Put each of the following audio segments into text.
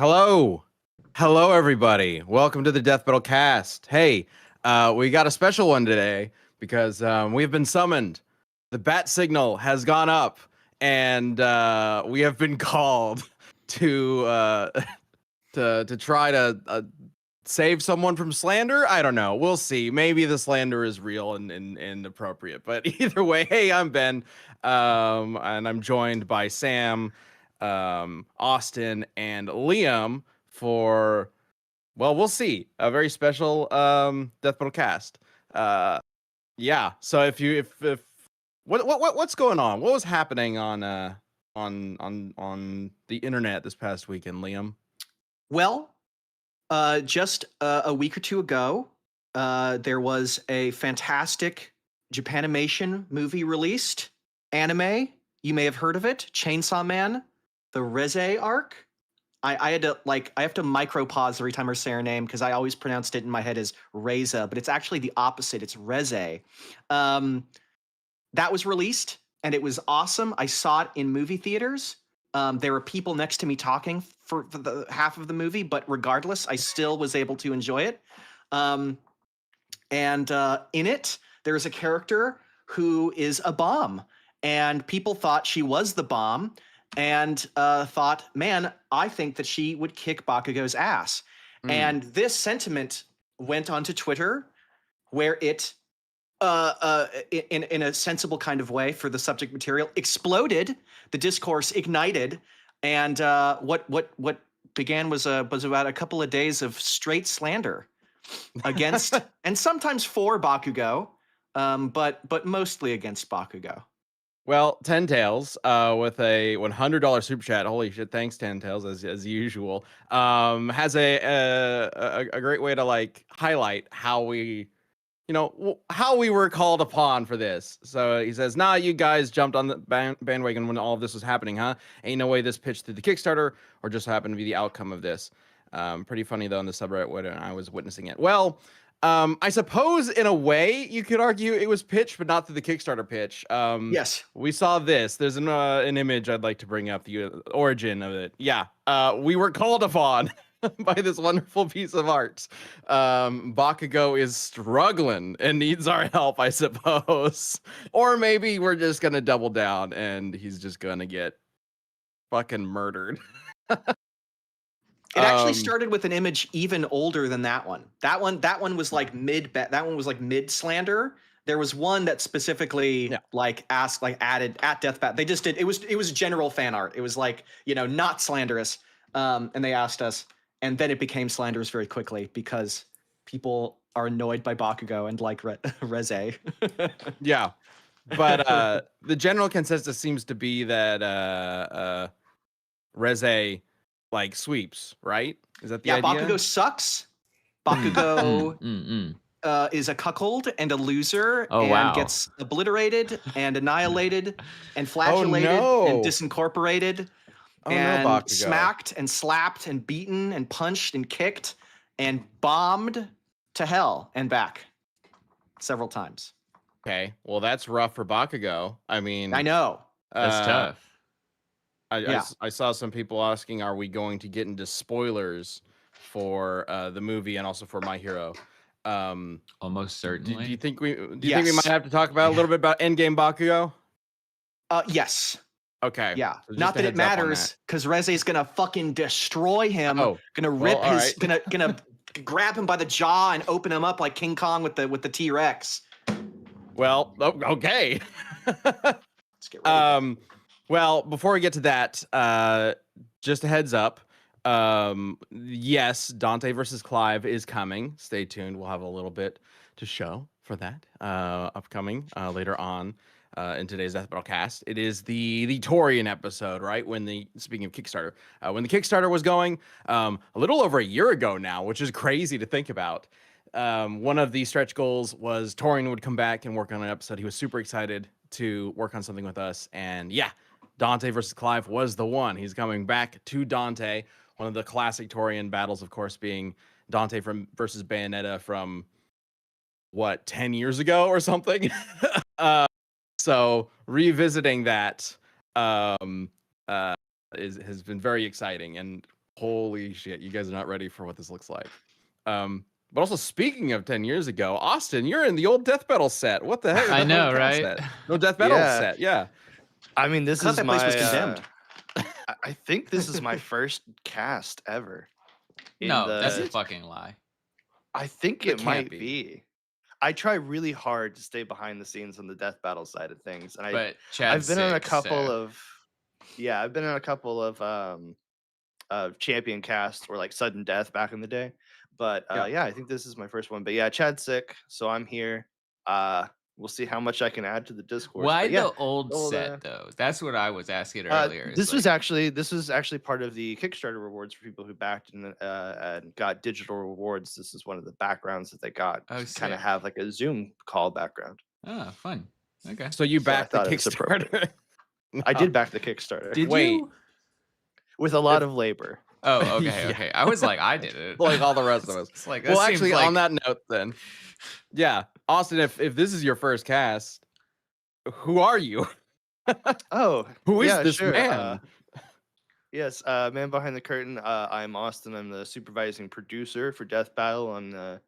Hello. Hello, everybody. Welcome to the Death Battle Cast. Hey, we got a special one today because we've been summoned. The bat signal has gone up, and we have been called to to try to save someone from slander. I don't know. We'll see. Maybe the slander is real and appropriate. But either way, hey, I'm Ben, and I'm joined by Sam, Austin, and Liam for, well, we'll see, a very special Death Metal cast. Yeah. So if what's going on? What was happening on the internet this past weekend, Liam? Well, just a week or two ago, there was a fantastic Japanimation movie released. Anime, you may have heard of it, Chainsaw Man, the Reze arc. I have to micro pause every time I say her name because I always pronounced it in my head as Reza, but it's actually the opposite. It's Reze. That was released and it was awesome. I saw it in movie theaters. There were people next to me talking for the half of the movie, but regardless, I still was able to enjoy it. And in it, there's a character who is a bomb, and people thought she was the bomb, and thought, man, I think that she would kick Bakugo's ass. And this sentiment went onto Twitter, where it, in a sensible kind of way for the subject material, exploded. The discourse ignited, and what began was about a couple of days of straight slander against and sometimes for Bakugo, but mostly against Bakugo. Well, Ten Tails, with a $100 super chat. Holy shit! Thanks, Ten Tails, as usual. Has a great way to like highlight how we, how we were called upon for this. So he says, "Nah, you guys jumped on the bandwagon when all of this was happening, huh? Ain't no way this pitched through the Kickstarter or just happened to be the outcome of this." Pretty funny though in the subreddit when I was witnessing it. Well. I suppose in a way you could argue it was pitched, but not through the Kickstarter pitch. Yes. We saw this. There's an image I'd like to bring up, the origin of it. Yeah. We were called upon by this wonderful piece of art. Bakugo is struggling and needs our help, I suppose. Or maybe we're just going to double down and he's just going to get fucking murdered. It actually started with an image even older than that one. That one was like mid slander. There was one that specifically added at Deathbat. They just did it was general fan art. It was like, not slanderous. And they asked us, and then it became slanderous very quickly because people are annoyed by Bakugo and like Reze. Yeah. But the general consensus seems to be that Reze like sweeps, right? Is that the idea? Bakugo sucks. Bakugo is a cuckold and a loser gets obliterated and annihilated and flatulated and disincorporated and smacked and slapped and beaten and punched and kicked and bombed to hell and back several times. Okay, well, that's rough for Bakugo. I mean, I know. That's tough. I saw some people asking, are we going to get into spoilers for the movie and also for My Hero? Almost certainly. Do you think we might have to talk about a little bit about Endgame Bakugo? Yes. Okay. Yeah. So not that it matters, because Reze's gonna fucking destroy him. Gonna rip his gonna grab him by the jaw and open him up like King Kong with the T-Rex. Well, okay. Let's get ready. Well, before we get to that, just a heads up. Yes, Dante versus Clive is coming. Stay tuned. We'll have a little bit to show for that upcoming later on in today's Death Battle cast. It is the Torian episode, right? Speaking of Kickstarter, when the Kickstarter was going a little over a year ago now, which is crazy to think about. One of the stretch goals was Torian would come back and work on an episode. He was super excited to work on something with us, and yeah. Dante versus Clive was the one. He's coming back to Dante. One of the classic Torian battles, of course, being Dante versus Bayonetta from, 10 years ago or something? So revisiting that has been very exciting. And Holy shit, you guys are not ready for what this looks like. But also, speaking of 10 years ago, Austin, you're in the old Death Battle set. What the heck? I Death know, Battle right? set. No, Death Battle Yeah. set. Yeah. I mean, this I thought is that my. place was condemned. I think this is my first cast ever. No, that's a the- fucking lie. I think It it can't might be. be. I try really hard to stay behind the scenes on the Death Battle side of things, and But Chad's I've been on a sick, couple so- of. Yeah, I've been on a couple of champion cast or like sudden death back in the day. But yeah, I think this is my first one. But yeah, Chad's sick, so I'm here. We'll see how much I can add to the Discord. Why But yeah, the old old, set though? That's what I was asking earlier. It's this was like- actually part of the Kickstarter rewards for people who backed and got digital rewards. This is one of the backgrounds that they got. Oh, Kind sick. of have like a Zoom call background. Oh, fun. Okay. So you So I backed the thought it was Kickstarter. I did back the Kickstarter Did Wait. you? with a lot of labor. Oh, okay, Yeah. okay. I was like, I did it. Like all the rest of us. It's like, Well, that seems actually, like- on that note, then, yeah, Austin, if this is your first cast, who are you? Oh, Who is yeah, this sure. man? Yes, man behind the curtain. I'm Austin. I'm the supervising producer for Death Battle and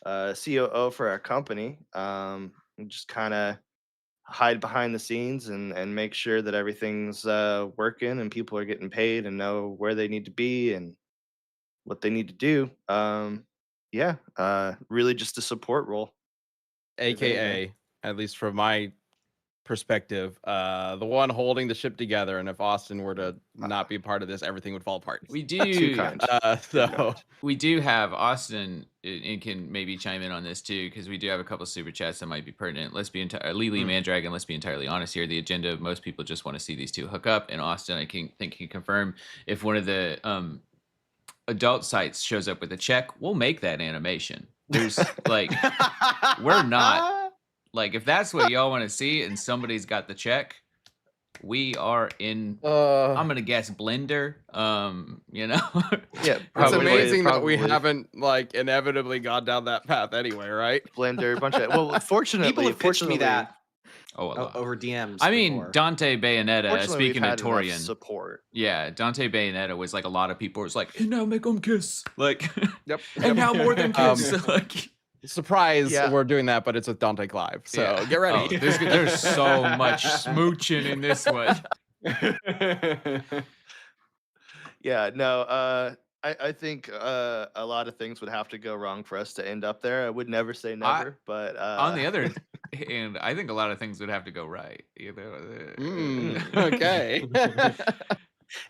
COO for our company. And just kind of hide behind the scenes and make sure that everything's working and people are getting paid and know where they need to be and what they need to do. Really just a support role. AKA, at least from my perspective, the one holding the ship together. And if Austin were to not be part of this, everything would fall apart. we Too do. kind. So kind. We do have Austin, and can maybe chime in on this too, because we do have a couple super chats that might be pertinent. Let's be Lily Mandragon. Let's be entirely honest here. The agenda of most people just want to see these two hook up, and Austin, I think can confirm if one of the adult sites shows up with a check, we'll make that animation. There's like, we're not like, if that's what y'all want to see, and somebody's got the check, we are in. I'm gonna guess Blender. You know. Yeah, It's Probably- amazing that we probably haven't like inevitably gone down that path anyway, right? Blender, a bunch of. Well, fortunately, People have pitched me that Oh, a lot. over DMs. I mean, before. Dante Bayonetta, Fortunately, speaking we've of had enough Torian. support. Yeah, Dante Bayonetta was like, a lot of people was like, and now make them kiss. Like, Yep. and now more than kiss. Like, Surprise, Yeah. we're doing that, but it's with Dante Clive. So yeah. get ready. Oh, there's so much smooching in this one. Yeah, no, I think a lot of things would have to go wrong for us to end up there. I would never say never, but On the other hand, I think a lot of things would have to go right. You know? Okay.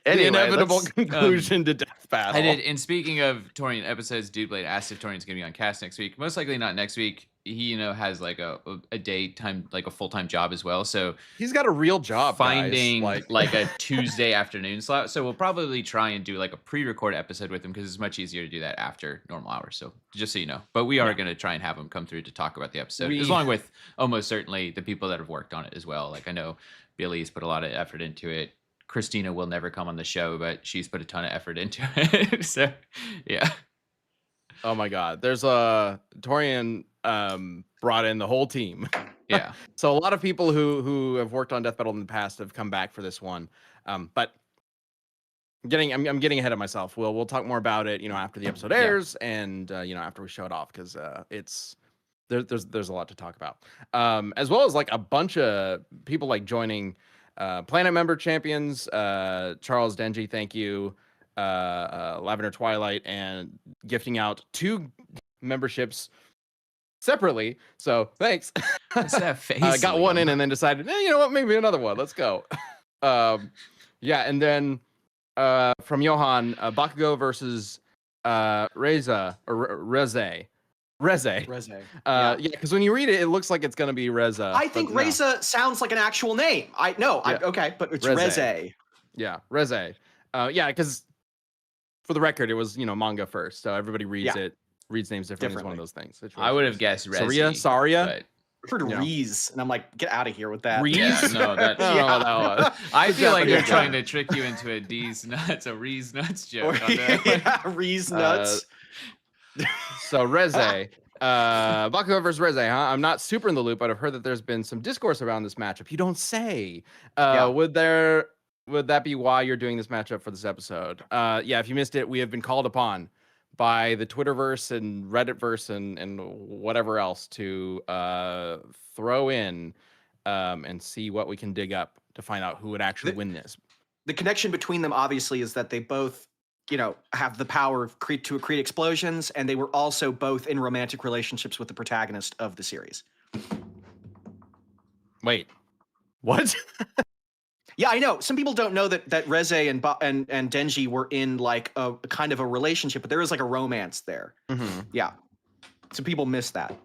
anyway, the inevitable let's- conclusion to Death Battle. I did. And speaking of Torian episodes, Dude Blade asked if Torian's gonna be on cast next week. Most likely not next week. He, has like a daytime, like a full-time job as well. So He's got a real job. finding guys. like a Tuesday afternoon slot. So we'll probably try and do like a pre-record episode with him, because it's much easier to do that after normal hours. So just so you know, but we are going to try and have him come through to talk about the episode, along with almost certainly the people that have worked on it as well. Like, I know Billy's put a lot of effort into it. Christina will never come on the show, but she's put a ton of effort into it. So yeah. Oh my God. There's a Torian brought in the whole team. Yeah. So a lot of people who have worked on Death Battle in the past have come back for this one. But I'm getting ahead of myself. We'll talk more about it, after the episode airs and after we show it off, because there's a lot to talk about. As well as like a bunch of people like joining Planet member champions, Charles Denji, thank you, Lavender Twilight, and gifting out 2 memberships separately. So thanks. What's that face? Got one in and then decided, you know what, maybe another one. Let's go. Yeah, and then from Johan, Bakugo versus Reze. Reze. Yeah, because when you read it, it looks like it's gonna be Reze. I think but no. Reze sounds like an actual name. Yeah. Okay, but it's Reze. Reze. Yeah, Reze. Yeah, because for the record, it was manga first, so everybody reads Yeah. it, reads names differently. It's one of Differently. those things. It's I really would have fast. guessed Saria, Rezi, Saria. but I've heard Yeah. Reese, and I'm like, get out of here with that. Reese? yeah, no, that, I don't know what that was. I feel like they're Japanese trying guy. to trick you into a D's nuts, a Ree's nuts Or, joke. On that. yeah, Reese nuts. So Reze, Bakugo versus Reze, huh? I'm not super in the loop, but I've heard that there's been some discourse around this matchup. You don't say. Yeah. Would there would that be why you're doing this matchup for this episode? Yeah, if you missed it, we have been called upon by the Twitterverse and Redditverse and whatever else to throw in and see what we can dig up to find out who would actually win this. The connection between them obviously is that they both, have the power of to create explosions, and they were also both in romantic relationships with the protagonist of the series. Wait, what? Yeah, I know. Some people don't know that Reze and Denji were in like a kind of a relationship, but there is like a romance there. Mm-hmm. Yeah. So people miss that.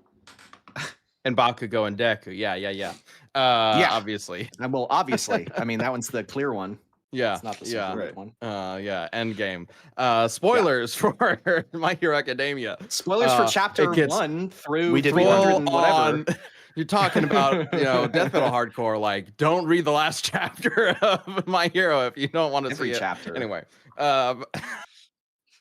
And Bakugo and Deku. Yeah. Yeah. Obviously. Well, obviously. I mean, that one's the clear one. Yeah. It's not the secret one. Yeah. Endgame. Spoilers for My Hero Academia. Spoilers for chapter 1 through 300 and whatever. You're talking about, Death Metal Hardcore. Like, don't read the last chapter of My Hero if you don't want to see it. Chapter. Anyway,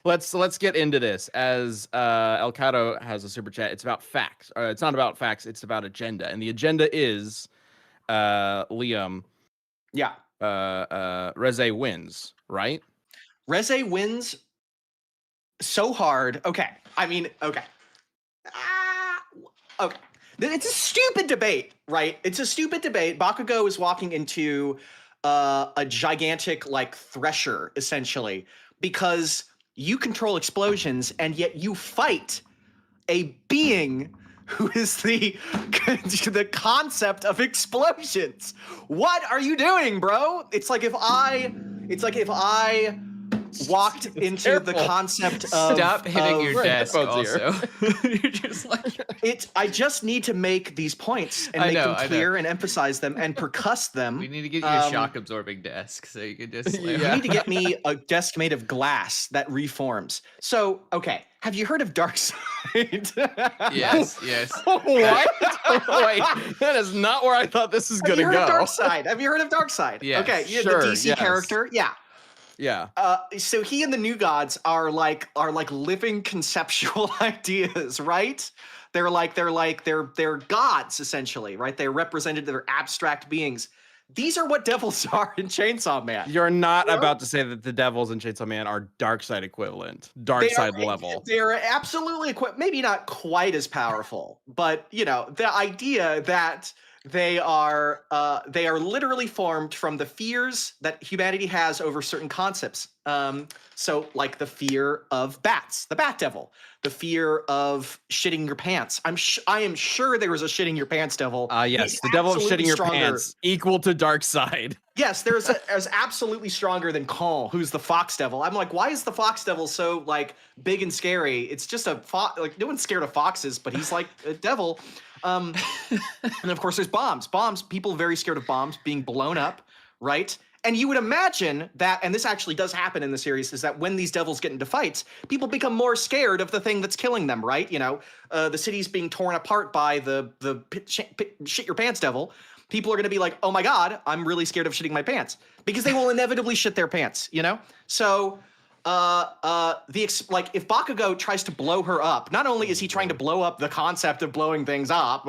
let's get into this. As Elcado has a super chat. It's about facts. It's not about facts. It's about agenda, and the agenda is Liam. Yeah. Reze wins, right? Reze wins so hard. Okay. I mean, okay. Okay. It's a stupid debate, right? It's a stupid debate. Bakugo is walking into a gigantic, like, thresher, essentially, because you control explosions, and yet you fight a being who is the concept of explosions. What are you doing, bro? It's like if I walked into the concept of stop hitting your desk. Also, you're just like I just need to make these points and make them clear and emphasize them and percuss them. We need to get you a shock absorbing desk so you can just. You need to get me a desk made of glass that reforms. So, okay, have you heard of Darkseid? Yes. What? Wait, that is not where I thought this is going to go. Have you heard of Darkseid? Yes. Okay, sure, the DC character. Yeah. Yeah. So he and the New Gods are like living conceptual ideas, right? They're gods essentially, right? They're represented, they're abstract beings. These are what devils are in Chainsaw Man. You're not about to say that the devils in Chainsaw Man are Darkseid equivalent, Darkseid level. They're absolutely maybe not quite as powerful, but the idea that they are literally formed from the fears that humanity has over certain concepts. So like the fear of bats, the bat devil, the fear of shitting your pants. I am sure there was a shitting your pants devil. Yes, the devil of shitting your pants equal to Darkseid. Yes, there's absolutely stronger than Kong, who's the fox devil. I'm like, why is the fox devil so like big and scary? It's just a fox. Like no one's scared of foxes, but he's like a devil. And of course, there's bombs. People very scared of bombs being blown up, right? And you would imagine that, and this actually does happen in the series, is that when these devils get into fights, people become more scared of the thing that's killing them, right? The city's being torn apart by the shit your pants devil. People are going to be like, oh my God, I'm really scared of shitting my pants, because they will inevitably shit their pants, So if Bakugo tries to blow her up, not only is he trying to blow up the concept of blowing things up,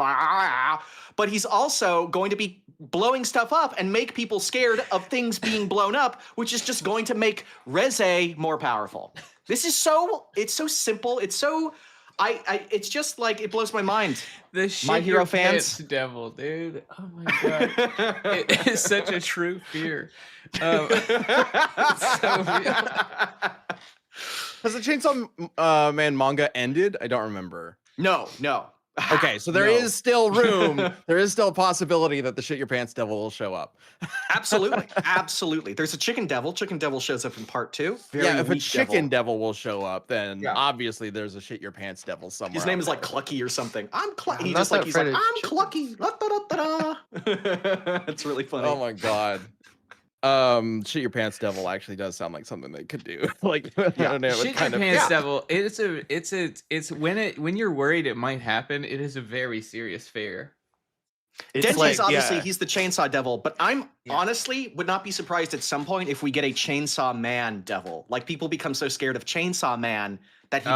but he's also going to be blowing stuff up and make people scared of things being blown up, which is just going to make Reze more powerful. It's so simple. It's so it's just like it blows my mind. The shit My Hero your fans, pants devil, dude. Oh my God, it is such a true fear. It's so real. Has the Chainsaw Man manga ended? I don't remember. No. Okay, so there is still room. There is still a possibility that the shit your pants devil will show up. Absolutely. There's a chicken devil. Chicken devil shows up in part 2. If a chicken devil will show up, then obviously there's a shit your pants devil somewhere. His name is like Clucky or something. I'm Clucky. He's like, I'm Clucky. It's really funny. Oh my God. Shit your pants devil actually does sound like something they could do. Like, I don't know, shit your pants devil. It's when you're worried it might happen. It is a very serious fear. Denji's obviously he's the Chainsaw Devil, but I'm honestly would not be surprised at some point if we get a Chainsaw Man devil. Like people become so scared of Chainsaw Man that he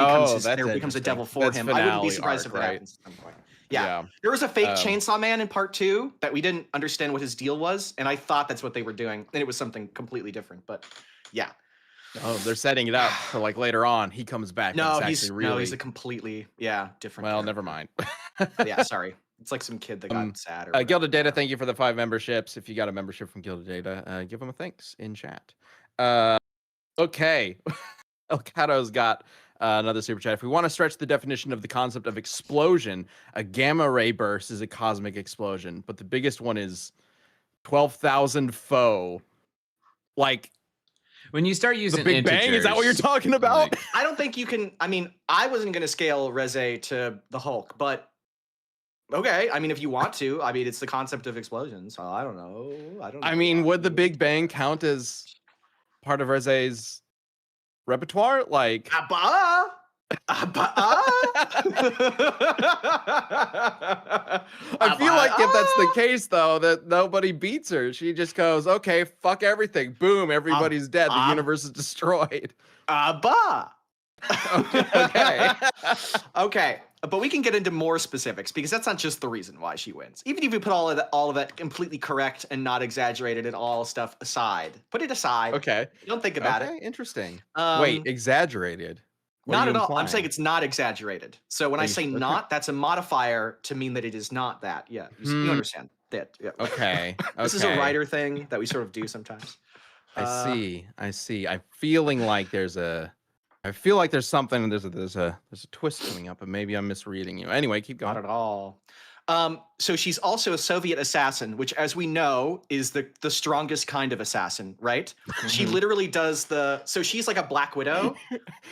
becomes a devil for him. I wouldn't be surprised if that happens at some point. Yeah. There was a fake Um, Chainsaw Man in part 2 that we didn't understand what his deal was, and I thought that's what they were doing, and it was something completely different. But yeah. Oh, they're setting it up for like later on. He comes back. No, and it's he's actually really. he's a completely different. Well, character. never mind. Yeah, sorry. It's like some kid that got sad. Or Gilded Data, whatever. thank you for the 5 memberships. If you got a membership from Gilded Data, give them a thanks in chat. Okay. Elcato's got another super chat. If we want to stretch the definition of the concept of explosion, a gamma ray burst is a cosmic explosion, but the biggest one is 12,000 foe. Like when you start the using Big Bang, is that what you're integers, talking about? like- I don't think you can. I mean, I wasn't going to scale Reze to the Hulk, but okay. I mean, if you want to, I mean, it's the concept of explosions. So I don't know. I mean, would the Big Bang count as part of Reze's repertoire? Like, Abba? I feel like if that's the case, though, that nobody beats her. She just goes, okay, fuck everything. Boom, everybody's dead. The universe is destroyed. Abba. Okay. Okay, but we can get into more specifics because that's not just the reason why she wins. Even if you put all of that completely correct and not exaggerated and all stuff aside, put it aside. Okay. Don't think about Okay, it. interesting. Wait, exagerrated? What Not are you at all. I'm implying? saying it's not exaggerated. So when I say okay. not, that's a modifier to mean that it is not that. Yeah, you understand that. Yeah. Okay. This is a writer thing that we sort of do sometimes. I see. I'm feeling like I feel like there's something. There's a twist coming up, but maybe I'm misreading you. Anyway, keep going. Not at all. So she's also a Soviet assassin, which, as we know, is the strongest kind of assassin, right? She literally does so she's like a Black Widow.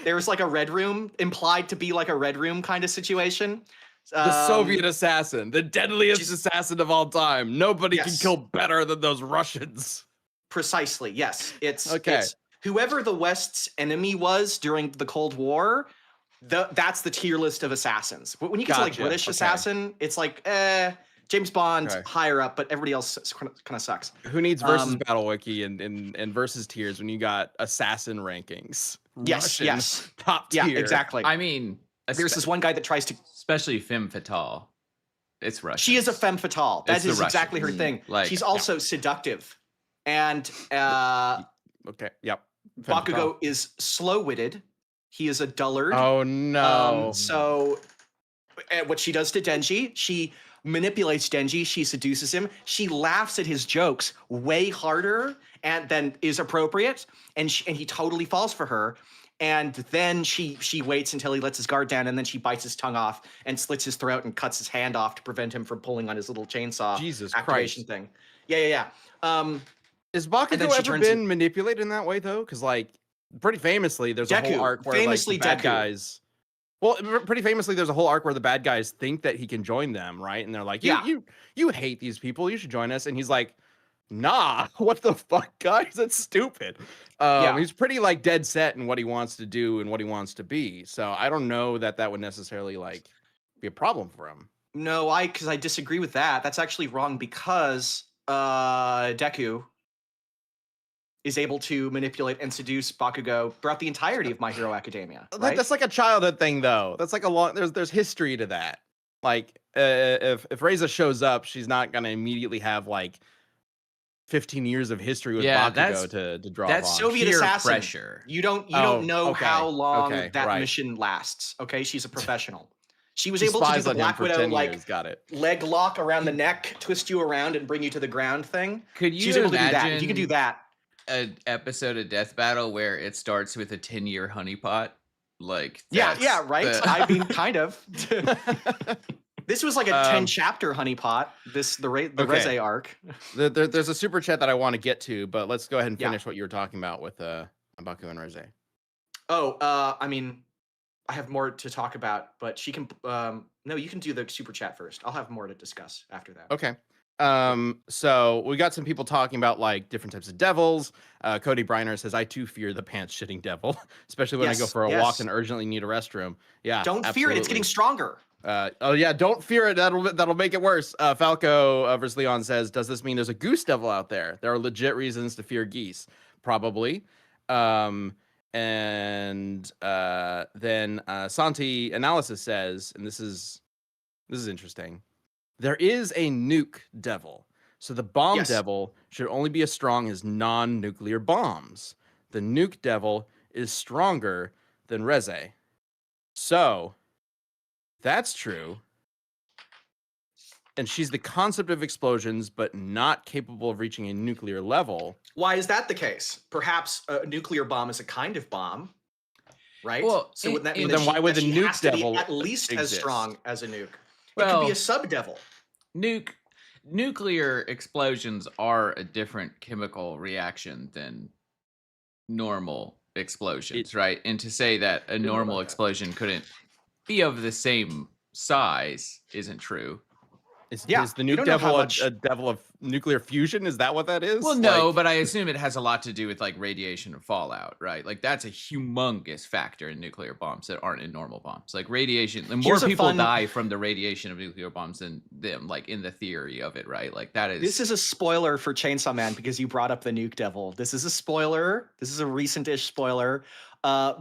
There's like a Red Room implied to be like a Red Room kind of situation. The Soviet assassin, the deadliest assassin of all time. Nobody can kill better than those Russians. Precisely. Yes. It's okay. It's whoever the West's enemy was during the Cold War. That's the tier list of assassons. When you get to like British assassin, it's like James Bond higher up, but everybody else kind of sucks. Who needs versus battle wiki and versus tiers when you got assassin rankings? Yes, Russian, top tier. Yeah, exactly. I mean, there's this one guy that tries to, especially femme fatale. It's Russian. She is a femme fatale. That is exactly her thing. Like, she's also seductive, and okay, yep. Bakugo is slow-witted. He is a dullard. Oh no! So, what she does to Denji, she manipulates Denji. She seduces him. She laughs at his jokes way harder and then is appropriate, and he totally falls for her. And then she waits until he lets his guard down, and then she bites his tongue off and slits his throat and cuts his hand off to prevent him from pulling on his little chainsaw activation thing. Yeah. Has Bakugo ever been manipulated in that way though? Because like pretty famously, there's a whole arc where like the bad guys. Well, pretty famously, there's a whole arc where the bad guys think that he can join them, right? And they're like, "You hate these people. You should join us." And he's like, "Nah, what the fuck, guys? That's stupid." He's pretty like dead set in what he wants to do and what he wants to be. So I don't know that would necessarily like be a problem for him. No, because I disagree with that. That's actually wrong because Deku is able to manipulate and seduce Bakugo throughout the entirety of My Hero Academia. Right? That's like a childhood thing, though. That's like a long. There's history to that. Like, if Reze shows up, she's not gonna immediately have like 15 years of history with Bakugo to draw. That's on. Soviet assassin. Pressure. You don't know how long that mission lasts. Okay, she's a professional. She was able to do the Black Widow like leg lock around the neck, twist you around, and bring you to the ground thing. Could you She's able to do that. If you can do that. An episode of Death Battle where it starts with a 10-year honeypot, like yeah, right. I mean, kind of. This was like a 10-chapter honeypot. The Reze arc. There's a super chat that I want to get to, but let's go ahead and finish what you were talking about with Bakugo and Reze. Oh, I mean, I have more to talk about, but she can. No, you can do the super chat first. I'll have more to discuss after that. Okay. So we got some people talking about like different types of devils. Cody Briner says, I too fear the pants shitting devil, especially when I go for a walk and urgently need a restroom. Yeah. Don't fear it. It's getting stronger. Don't fear it. That'll make it worse. Falco versus Leon says, does this mean there's a goose devil out there? There are legit reasons to fear geese. Probably. Then Santi Analysis says, and this is This is interesting. There is a nuke devil. So the bomb Yes. devil should only be as strong as non-nuclear bombs. The nuke devil is stronger than Reze. So that's true. And she's the concept of explosions, but not capable of reaching a nuclear level. Why is that the case? Perhaps a nuclear bomb is a kind of bomb, right? Well, so wouldn't that mean But then that why would the she nuke has to be devil at least as exist? strong as a nuke? It Well, could be a sub-devil. nuclear explosions are a different chemical reaction than normal explosions, right? And to say that a know normal about that. explosion couldn't be of the same size isn't true. Is Yeah, the you nuke don't know how devil much- a devil of nuclear fusion? Is that what that is? Well, no, but I assume it has a lot to do with like radiation and fallout, right? Like that's a humongous factor in nuclear bombs that aren't in normal bombs. Like radiation, the more Here's a people fun- die from the radiation of nuclear bombs than them, like in the theory of it, right? Like that is. This is a spoiler for Chainsaw Man because you brought up the nuke devil. This is a spoiler. This is a recent-ish spoiler. So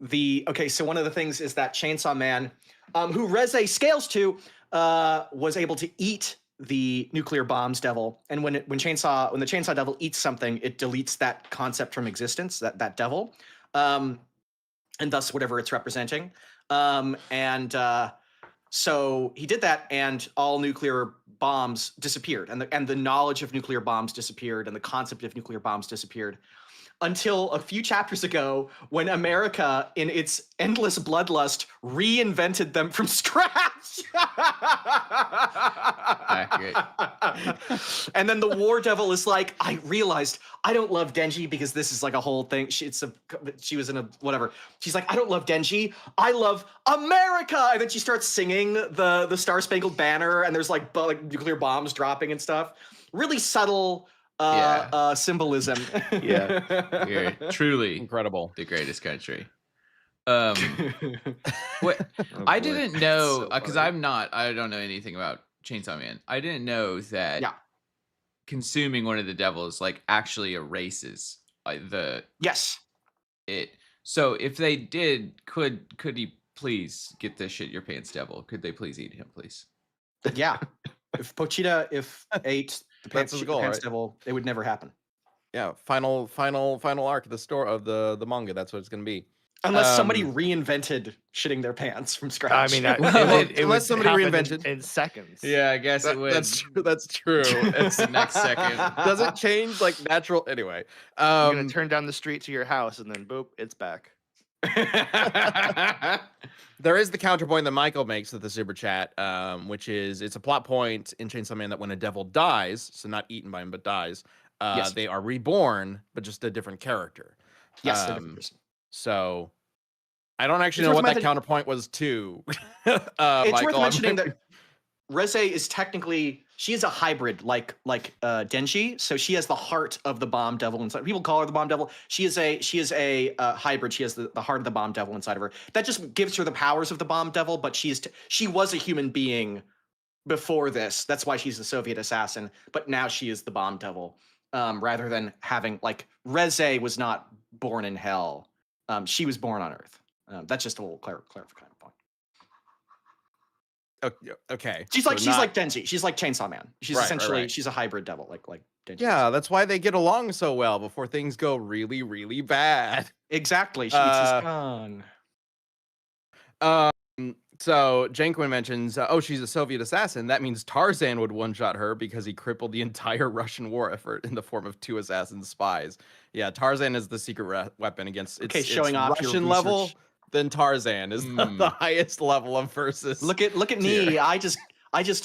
one of the things is that Chainsaw Man, who Reze scales to, was able to eat the nuclear bombs devil, and when the chainsaw devil eats something, it deletes that concept from existence, that devil, and thus whatever it's representing. So he did that, and all nuclear bombs disappeared, and the knowledge of nuclear bombs disappeared, and the concept of nuclear bombs disappeared. Until a few chapters ago, when America, in its endless bloodlust, reinvented them from scratch. Accurate. And then the war devil is like, I realized I don't love Denji because this is like a whole thing. She was in a whatever. She's like, I don't love Denji. I love America. And then she starts singing the Star Spangled Banner, and there's like nuclear bombs dropping and stuff. Really subtle. Symbolism. Yeah. You're truly incredible. the greatest country. What I didn't know, because I don't know anything about Chainsaw Man. I didn't know that consuming one of the devils like actually erases yes. it. So if they did, could he please get this shit your pants devil? Could they please eat him, please? Yeah. If Pochita ate the pants, his goal, pants right? devil, it would never happen. Yeah, final arc of the manga. That's what it's gonna be. Unless somebody reinvented shitting their pants from scratch. I mean, unless somebody reinvented in seconds. Yeah, I guess it would. That's true. That's true. It's the next second. Does it change like natural? Anyway, You're gonna turn down the street to your house, and then boop, it's back. there is the counterpoint that Michael makes with the super chat, which is it's a plot point in Chainsaw Man that when a devil dies, so not eaten by him but dies, they are reborn, but just a different character. Yes, a different person. So I don't actually know what that counterpoint was to. It's Michael, worth mentioning that Reze is technically, she is a hybrid like Denji, so she has the heart of the bomb devil inside. People call her the bomb devil. She is a hybrid. She has the heart of the bomb devil inside of her. That just gives her the powers of the bomb devil, but she was a human being before this. That's why she's the Soviet assassin, but now she is the bomb devil. Rather than having, like, Reze was not born in hell. She was born on Earth. That's just a little clarifying point. Okay. She's like Denji. She's like Chainsaw Man. She's essentially she's a hybrid devil, like Denji. Yeah, that's why they get along so well before things go really, really bad. Exactly. She eats his tongue. So Jankwin mentions, she's a Soviet assassin. That means Tarzan would one-shot her because he crippled the entire Russian war effort in the form of 2 assassin spies. Yeah, Tarzan is the secret weapon against it's showing off your Russian level. research. Then Tarzan is the highest level of versus. Look at me. I just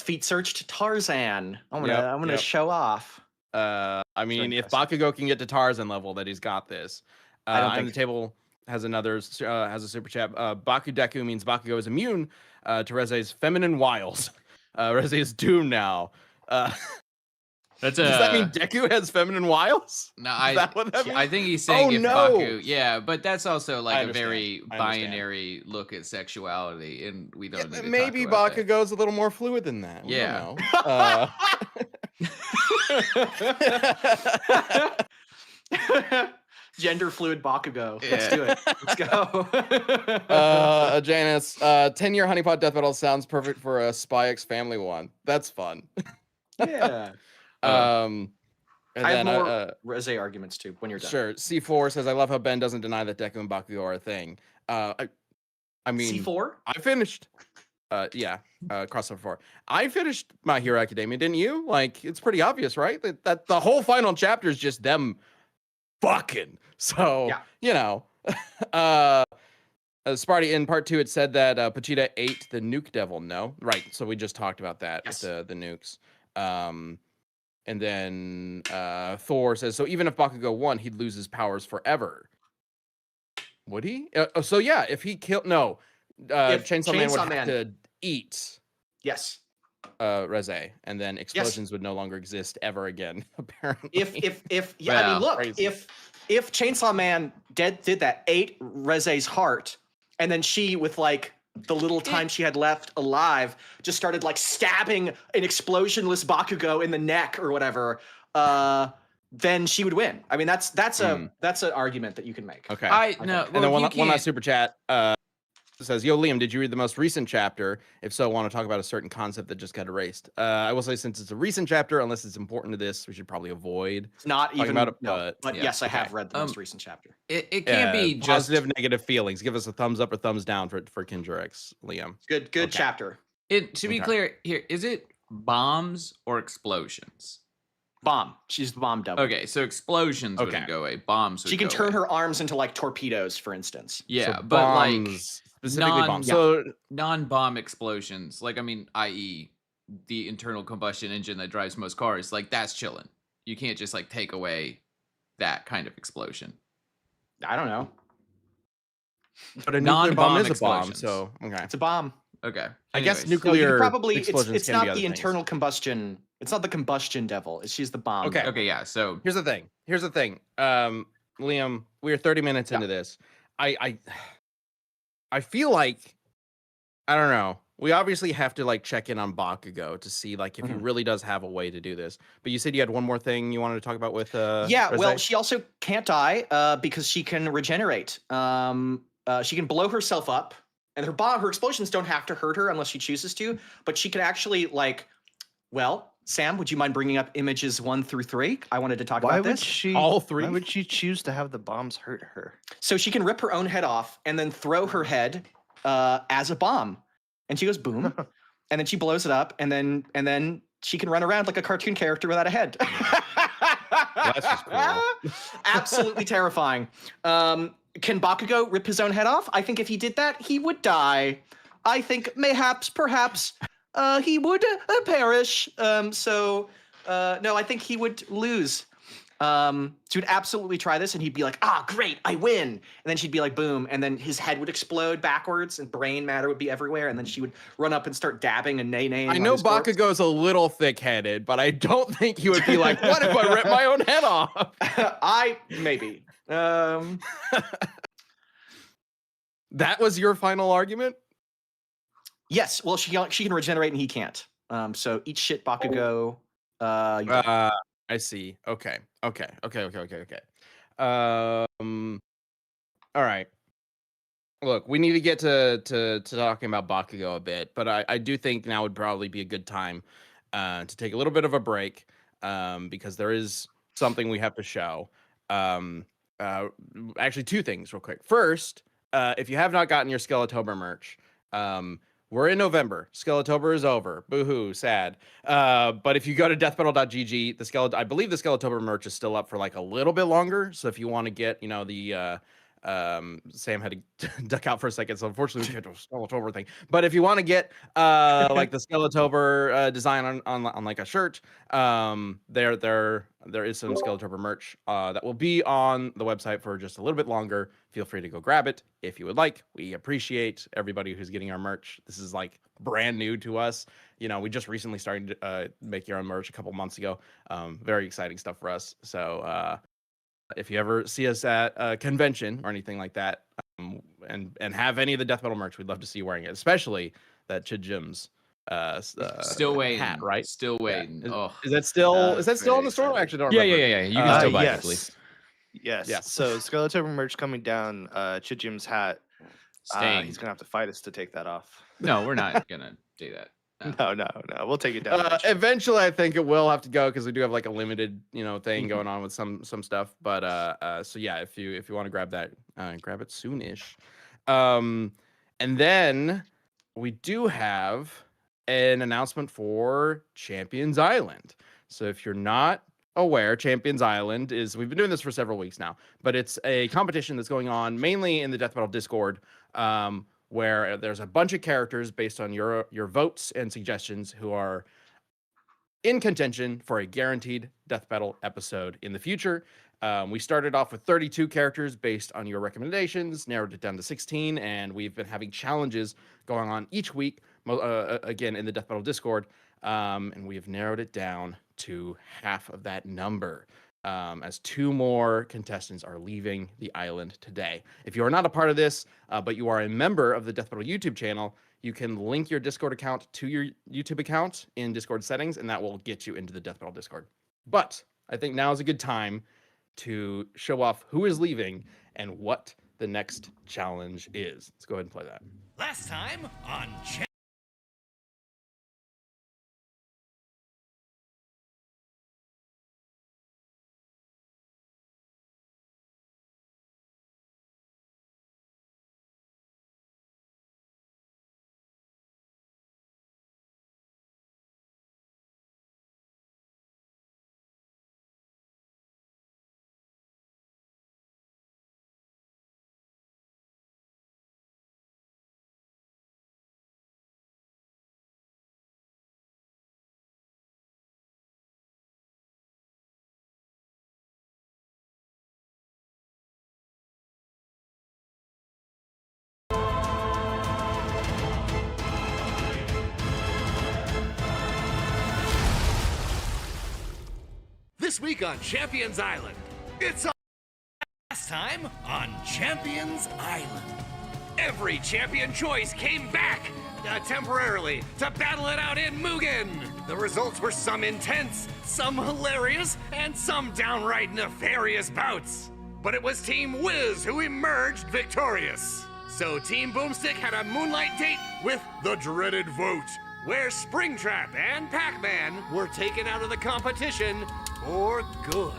feat searched Tarzan. I'm gonna show off. I mean, if Bakugo can get to Tarzan level, that he's got this. I don't on think the table has a super chat. Bakudeku means Bakugo is immune to Reze's feminine wiles. Reze is doomed now. Does that mean Deku has feminine wiles? No, I think he's saying Baku. Yeah, but that's also like a understand. very binary look at sexuality, and we don't. need to maybe talk about Bakugo's a little more fluid than that. We Yeah. don't know. Gender fluid Bakugo. Yeah. Let's do it. Let's go. Janice, 10-year honeypot death battle sounds perfect for a Spy X Family one. That's fun. Yeah. And I have then more Reze arguments too when you're done. sure. C4 says, I love how Ben doesn't deny that Deku and Bakugo are a thing. I mean, C4? I finished. Crossover 4. I finished My Hero Academia, didn't you? Like, it's pretty obvious, right? That the whole final chapter is just them fucking. So, you know, Sparty in part 2, it said that Pachita ate the nuke devil. No, right? So we just talked about that with the nukes. And then Thor says, so even if Bakugo won, he'd lose his powers forever. Would he? So yeah, if he killed if Chainsaw Man would have to eat Reze, and then explosions would no longer exist ever again, apparently. I mean, look, crazy. if Chainsaw Man did that, ate Reze's heart, and then she, with like the little time she had left alive, just started like stabbing an explosionless Bakugo in the neck or whatever, then she would win. I mean, that's an argument that you can make. Okay. And then one last super chat. Says, yo, Liam, did you read the most recent chapter? If so, want to talk about a certain concept that just got erased. I will say, since it's a recent chapter, unless it's important to this, we should probably avoid not even about it. But yes, I have read the most recent chapter. It can't be just positive, negative feelings. Give us a thumbs up or thumbs down for Kindra X, Liam. Good chapter. To be clear here, is it bombs or explosions? Bomb. She's the bomb devil. Okay, so explosions wouldn't go away. Bombs would She can go turn away. her arms into like torpedoes, for instance. Yeah, so but bombs, like specifically bombs. So non-bomb explosions, like, I mean, i.e. the internal combustion engine that drives most cars, like, that's chilling. You can't just like take away that kind of explosion. I don't know. But a nuclear bomb is a bomb, so okay. It's a bomb. Okay. I guess nuclear explosions it's can not be other the internal combustion. It's not the combustion devil. She's the bomb. Okay. devil. Okay, yeah. So here's the thing. Liam, we are 30 minutes into this. I feel like, I don't know. We obviously have to like check in on Bakugo to see like if he really does have a way to do this. But you said you had one more thing you wanted to talk about with Reze? Well, she also can't die because she can regenerate. She can blow herself up, and her explosions don't have to hurt her unless she chooses to. But she can actually Sam, would you mind bringing up images 1 through 3? I wanted to talk about this. All 3? Why would she choose to have the bombs hurt her? So she can rip her own head off and then throw her head as a bomb, and she goes boom, and then she blows it up, and then she can run around like a cartoon character without a head. That's just cool. Absolutely terrifying. Can Bakugo rip his own head off? I think if he did that, he would die. I think perhaps he would perish. No, I think he would lose. She would absolutely try this, and he'd be like, great, I win. And then she'd be like, boom, and then his head would explode backwards, and brain matter would be everywhere, and then she would run up and start dabbing and nay-naying. I know Bakugo's a little thick-headed, but I don't think he would be like, what if I rip my own head off? Maybe. That was your final argument? Yes. Well, she can regenerate and he can't. So eat shit, Bakugo. I see. Okay. All right. Look, we need to get to talking about Bakugo a bit, but I do think now would probably be a good time to take a little bit of a break because there is something we have to show. Actually, 2 things real quick. First, if you have not gotten your Skeletober merch, we're in November. Skeletober is over. Boo-hoo, sad. But if you go to deathmetal.gg, I believe the Skeletober merch is still up for like a little bit longer. So if you want to get, the Sam had to duck out for a second, so unfortunately we can't do a Skeletober thing. But if you want to get like the Skeletober design on like a shirt, there is some Skeletober merch that will be on the website for just a little bit longer. Feel free to go grab it if you would like. We appreciate everybody who's getting our merch. This is like brand new to us. We just recently started making our own merch a couple months ago. Very exciting stuff for us. So if you ever see us at a convention or anything like that, and have any of the death metal merch, we'd love to see you wearing it, especially that Chijim's still waiting hat, right? Still waiting. Yeah. Is that still in the store? Actually, don't remember. Yeah. You can still buy it, please. Yes. Yes. So Skeletor merch coming down. Chijim's hat. Staying. He's gonna have to fight us to take that off. No, we're not gonna do that. No. No. We'll take it down. eventually. Eventually, I think it will have to go because we do have like a limited, thing going on with some stuff. But so yeah, if you want to grab that, grab it soonish. And then we do have an announcement for Champions Island. So if you're not aware, Champions Island we've been doing this for several weeks now, but it's a competition that's going on mainly in the Death Battle Discord. Where there's a bunch of characters based on your votes and suggestions who are in contention for a guaranteed Death Battle episode in the future. We started off with 32 characters based on your recommendations, narrowed it down to 16, and we've been having challenges going on each week, again, in the Death Battle Discord, and we have narrowed it down to half of that number. As 2 more contestants are leaving the island today. If you are not a part of this, but you are a member of the Death Battle YouTube channel, you can link your Discord account to your YouTube account in Discord settings, and that will get you into the Death Battle Discord. But I think now is a good time to show off who is leaving and what the next challenge is. Let's go ahead and play that. Last time on This week on Champions Island, it's last time on Champions Island. Every champion choice came back temporarily to battle it out in Mugen. The results were some intense, some hilarious, and some downright nefarious bouts. But it was Team Wiz who emerged victorious. So Team Boomstick had a moonlight date with the dreaded vote, where Springtrap and Pac-Man were taken out of the competition for good.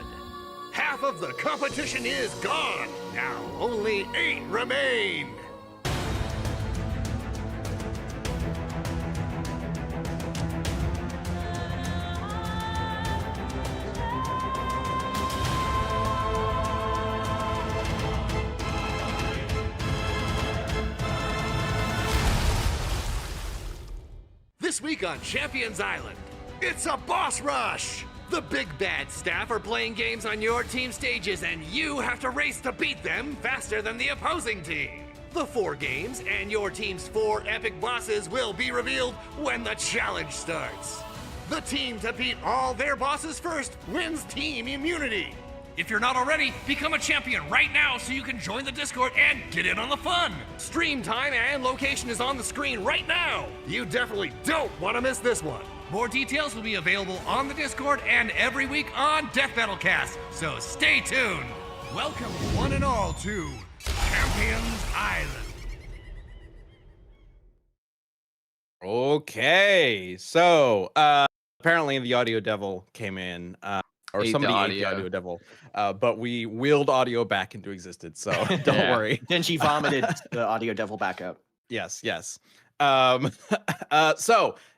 Half of the competition is gone. Now only 8 remain. This week on Champions Island, it's a boss rush! The big bad staff are playing games on your team stages, and you have to race to beat them faster than the opposing team. The 4 games and your team's 4 epic bosses will be revealed when the challenge starts. The team to beat all their bosses first wins team immunity. If you're not already, become a champion right now so you can join the Discord and get in on the fun. Stream time and location is on the screen right now. You definitely don't want to miss this one. More details will be available on the Discord and every week on Death Battle Cast, so stay tuned. Welcome one and all to Champions Island. Okay, so apparently the Audio Devil came in, or Ate somebody the ate the audio. Audio Devil, but we willed audio back into existence, so don't Yeah. worry. Denji vomited the Audio Devil back up. Yes. So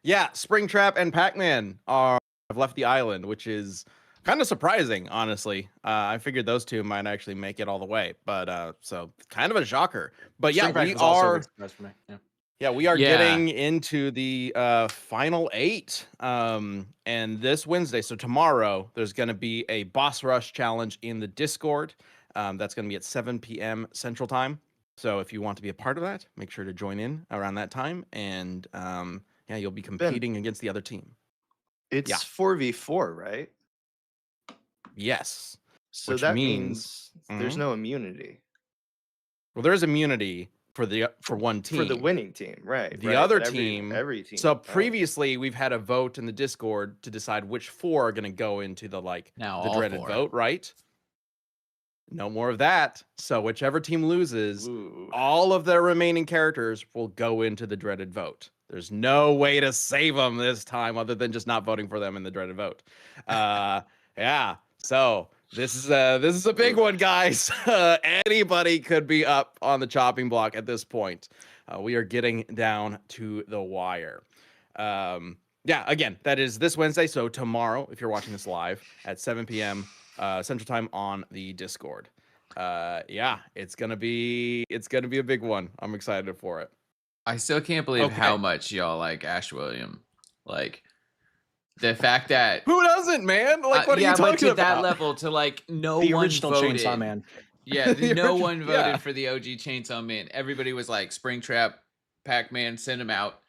yeah, Springtrap and Pac-Man have left the island, which is kind of surprising, honestly. I figured those 2 might actually make it all the way, but so kind of a shocker. But yeah, Springtrap we was also a are. big surprise for me. Yeah. Yeah, we are Yeah. getting into the final 8. And this Wednesday, so tomorrow, there's going to be a boss rush challenge in the Discord. That's going to be at 7 p.m. Central Time. So if you want to be a part of that, make sure to join in around that time. And yeah, you'll be competing against the other team. It's Yeah. 4v4, right? Yes. So Which that means- means there's Mhm. no immunity Well, there's immunity for one team. for the winning team, right? The right, other but team. every team. So oh. previously, we've had a vote in the Discord to decide which 4 are going to go into the Now the all dreaded 4. vote, right? no more of that. So whichever team loses, Ooh. all of their remaining characters will go into the dreaded vote. There's no way to save them this time other than just not voting for them in the dreaded vote. Yeah. So this is a big one, guys. Anybody could be up on the chopping block at this point. We are getting down to the wire. Yeah, again, that is this Wednesday. So tomorrow, if you're watching this live at 7 p.m. Central Time on the Discord. Yeah, it's gonna be a big one. I'm excited for it. I still can't believe how much y'all like Ash William. Like the fact that Who doesn't, man? Like, what are you but talking to about? that level, to like no The one original voted. Chainsaw Man. Yeah, The no original- one voted yeah. for the OG Chainsaw Man. Everybody was like, Springtrap, Pac-Man, send him out.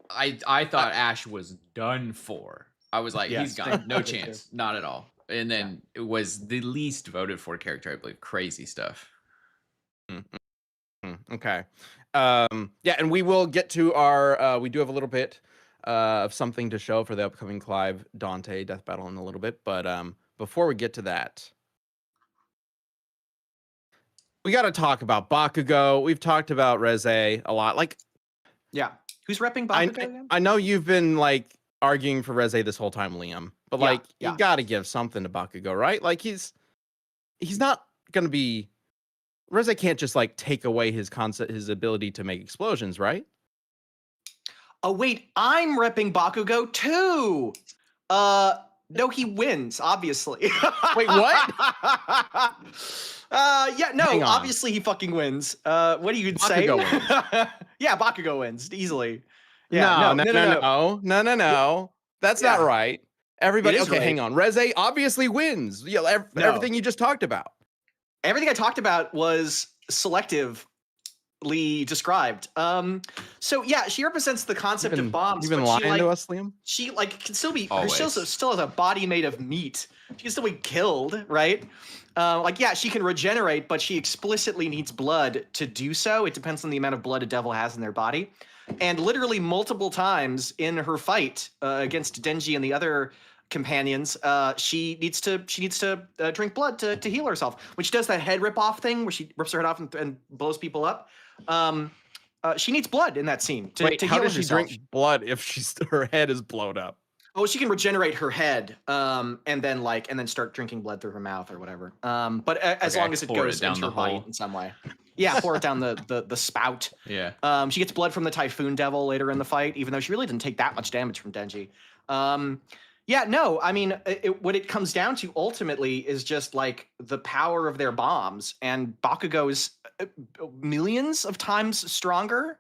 I thought Ash was done for. I was like, he's Yes, gone. No me too. chance. Not at all. And then it was the least voted for character, I believe. Crazy stuff. Okay. Yeah, and we will get to our we do have a little bit of something to show for the upcoming Clive Dante death battle in a little bit, but before we get to that, we got to talk about Bakugo. We've talked about Reze a lot. Like, Yeah. Who's repping Bakugo again? I know you've been like arguing for Reze this whole time, Liam, but like yeah. you got to give something to Bakugo, right? Like he's not gonna be. Reze can't just like take away his ability to make explosions, right? Oh wait, I'm repping Bakugo too. No, he wins, obviously. Wait, what? Yeah, no, Hang on. obviously he fucking wins. What do you say? Bakugo Yeah, Bakugo wins easily. Yeah, no. That's not Yeah. right. Everybody, It is okay, right. hang on. Reze obviously wins. Yeah, No. everything you just talked about. Everything I talked about was selectively described. So yeah, she represents the concept of bombs. You've been but lying she, to us, Liam. She like can still be. Always. She still has a body made of meat. She can still be killed, right? Like yeah, she can regenerate, but she explicitly needs blood to do so. It depends on the amount of blood a devil has in their body. And literally multiple times in her fight against Denji and the other companions, she needs to drink blood to heal herself. When she does that head rip off thing, where she rips her head off and blows people up, she needs blood in that scene to Wait, heal how does she herself. drink blood if her head is blown up? Oh, she can regenerate her head, and then start drinking blood through her mouth or whatever. But as Okay, long as it pour it goes down into the her body hole. in some way. Yeah, pour it down the spout. Yeah. She gets blood from the Typhoon Devil later in the fight, even though she really didn't take that much damage from Denji. Yeah, no, I mean, what it comes down to ultimately is just like the power of their bombs, and Bakugo is millions of times stronger,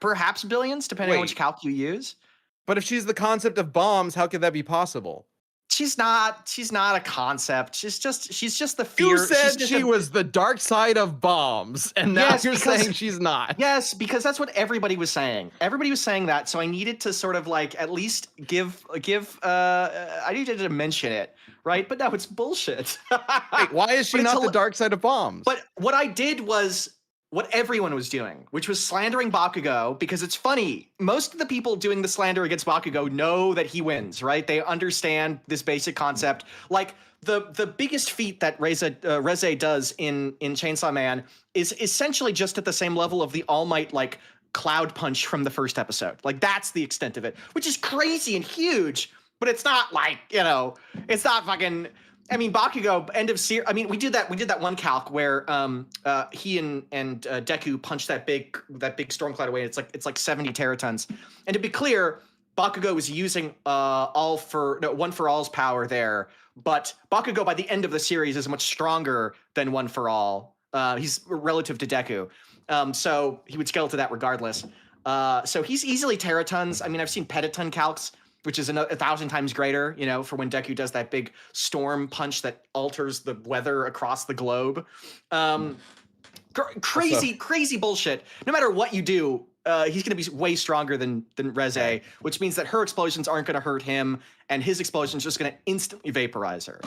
perhaps billions, depending on which Wait. calc you use. But if she's the concept of bombs, how could that be possible? She's not a concept. She's just the fear. You She's said just she a- was the dark side of bombs, and now Yes, you're because- saying she's not. Yes, because that's what everybody was saying. Everybody was saying that, so I needed to sort of like at least give. I needed to mention it, right? But no, it's bullshit. Wait, why is she But it's not the dark side of bombs? But what I did was what everyone was doing, which was slandering Bakugo, because it's funny. Most of the people doing the slander against Bakugo know that he wins, right? They understand this basic concept. Like the biggest feat that Reze does in Chainsaw Man is essentially just at the same level of the All Might like cloud punch from the first episode. Like that's the extent of it, which is crazy and huge. But it's not like, it's not fucking. I mean, Bakugo, end of series. I mean, we did that one calc where he and Deku punched that big stormcloud away. It's like 70 teratons. And to be clear, Bakugo was using One for All's power there, but Bakugo by the end of the series is much stronger than One for All. He's relative to Deku, so he would scale to that regardless. So he's easily teratons. I mean, I've seen petaton calcs, which is 1,000 times greater, for when Deku does that big storm punch that alters the weather across the globe. Crazy bullshit. No matter what you do, he's going to be way stronger than Reze, which means that her explosions aren't going to hurt him, and his explosion's just going to instantly vaporize her.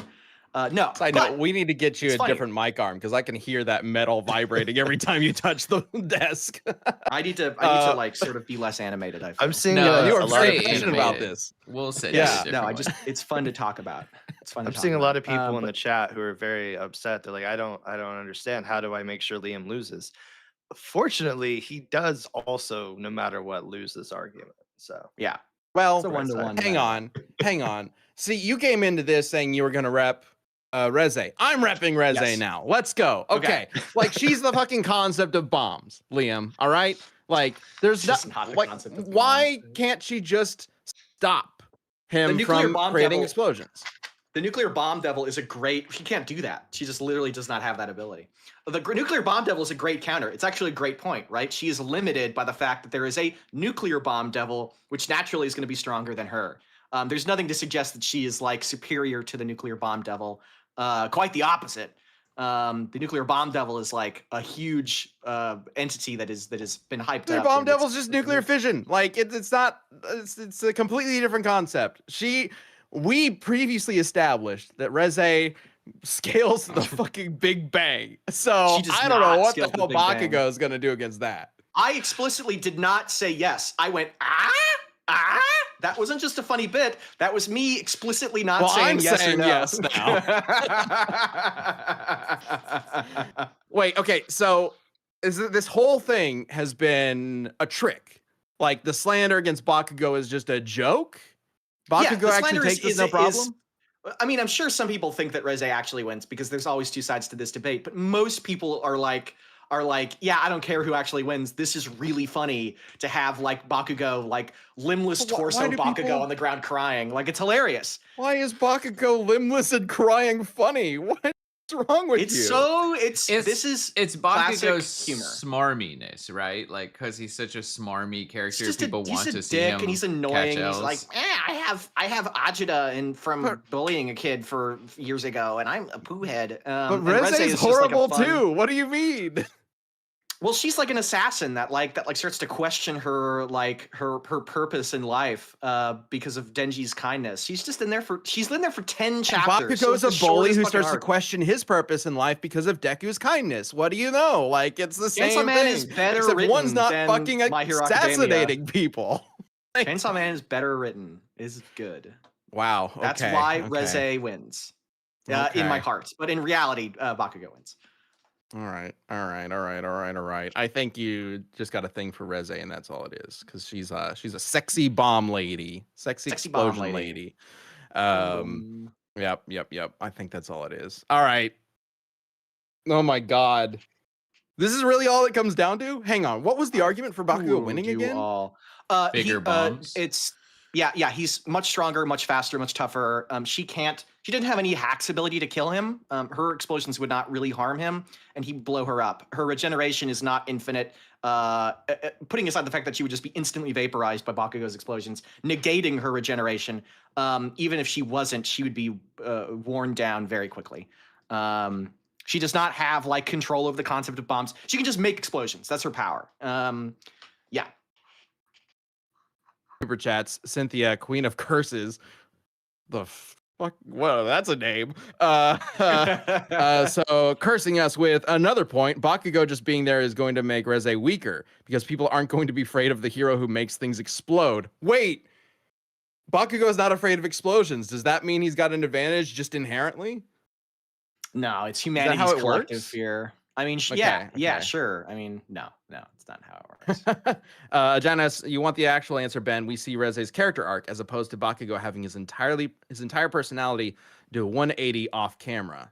No, Side note, we need to get you it's a funny. different mic arm because I can hear that metal vibrating every time you touch the desk. I need to like sort of be less animated. I feel. I'm seeing No, you a are lot very of passionate about animated. this. We'll say Yeah. this a No, different way. it's fun to talk about. It's fun. I'm seeing a lot of people in the chat who are very upset. They're like, I don't understand. How do I make sure Liam loses? Fortunately, he does also, no matter what, lose this argument. So yeah. Well, It's a 1-to-1 hang battle. on. See, you came into this saying you were gonna rep Reze. I'm repping Reze Yes. now. Let's go. Okay. Like she's the fucking concept of bombs, Liam. All right. Like there's She's not not the like concept of why bombs. can't she just stop him nuclear from bomb creating devil- explosions? The nuclear bomb devil is a great. She can't do that. She just literally does not have that ability. The nuclear bomb devil is a great counter. It's actually a great point, right? She is limited by the fact that there is a nuclear bomb devil, which naturally is going to be stronger than her. There's nothing to suggest that she is like superior to the nuclear bomb devil. Quite the opposite. The nuclear bomb devil is like a huge entity that has been hyped Nuclear up. bomb and it's- devil's just nuclear fission. Like it's not. It's a completely different concept. We previously established that Reze scales the fucking Big Bang. So She does I don't know not what the scale the hell Big Bang. Bakugo is gonna do against that. I explicitly did not say yes. I went, ah. That wasn't just a funny bit. That was me explicitly not saying I'm yes saying or no. yes now. Wait, okay, so this whole thing has been a trick. Like the slander against Bakugo is just a joke? Bakugo the actually slander takes this no problem? I mean, I'm sure some people think that Reze actually wins because there's always two sides to this debate, but most people are like, yeah, I don't care who actually wins. This is really funny to have like Bakugo, like limbless But why torso do Bakugo people- on the ground crying. Like it's hilarious. Why is Bakugo limbless and crying funny? What's wrong with you? This is It's classic Bakugo's humor. smarminess, right? Like because he's such a smarmy character, He's people want a to see dick him and he's catch annoying. He's L's. like, I have agita from But- bullying a kid for years ago, and I'm a poo head. But and Reze Reze is just like a horrible fun- too. What do you mean? Well, she's like an assassin that starts to question her purpose in life because of Denji's kindness. She's been there for 10 chapters. so Bakugo's it's a the bully shortest who fucking starts to arc. question his purpose in life because of Deku's kindness. What do you know? Like it's the Chainsaw same Man thing. is better Except written one's not than fucking My Hero Academia. assassinating people. Chainsaw Man is better written. Is good. Wow. That's okay, why okay. Reze wins. In my Okay. heart, but in reality, Bakugo wins. All right. I think you just got a thing for Reze, and that's all it is. Because she's a sexy bomb lady, sexy bomb explosion lady. lady. Yep. I think that's all it is. All right. Oh my god. This is really all it comes down to? Hang on. What was the argument for Bakugo winning again? Bigger bombs. He's much stronger, much faster, much tougher. She didn't have any hacks ability to kill him. Her explosions would not really harm him, and he'd blow her up. Her regeneration is not infinite. Putting aside the fact that she would just be instantly vaporized by Bakugo's explosions, negating her regeneration. Even if she wasn't, she would be worn down very quickly. She does not have like control over the concept of bombs. She can just make explosions. That's her power. Yeah. Super chats. Cynthia, Queen of Curses. The fuck? Well, that's a name. So cursing us with another point. Bakugo just being there is going to make Reze weaker because people aren't going to be afraid of the hero who makes things explode. Wait, Bakugo is not afraid of explosions. Does that mean he's got an advantage just inherently? No, it's humanity's how it collective works? fear. I mean, Okay. sure. I mean, no, it's not how it works. Janice, you want the actual answer, Ben? We see Reze's character arc as opposed to Bakugo having his entire personality do a 180 off camera.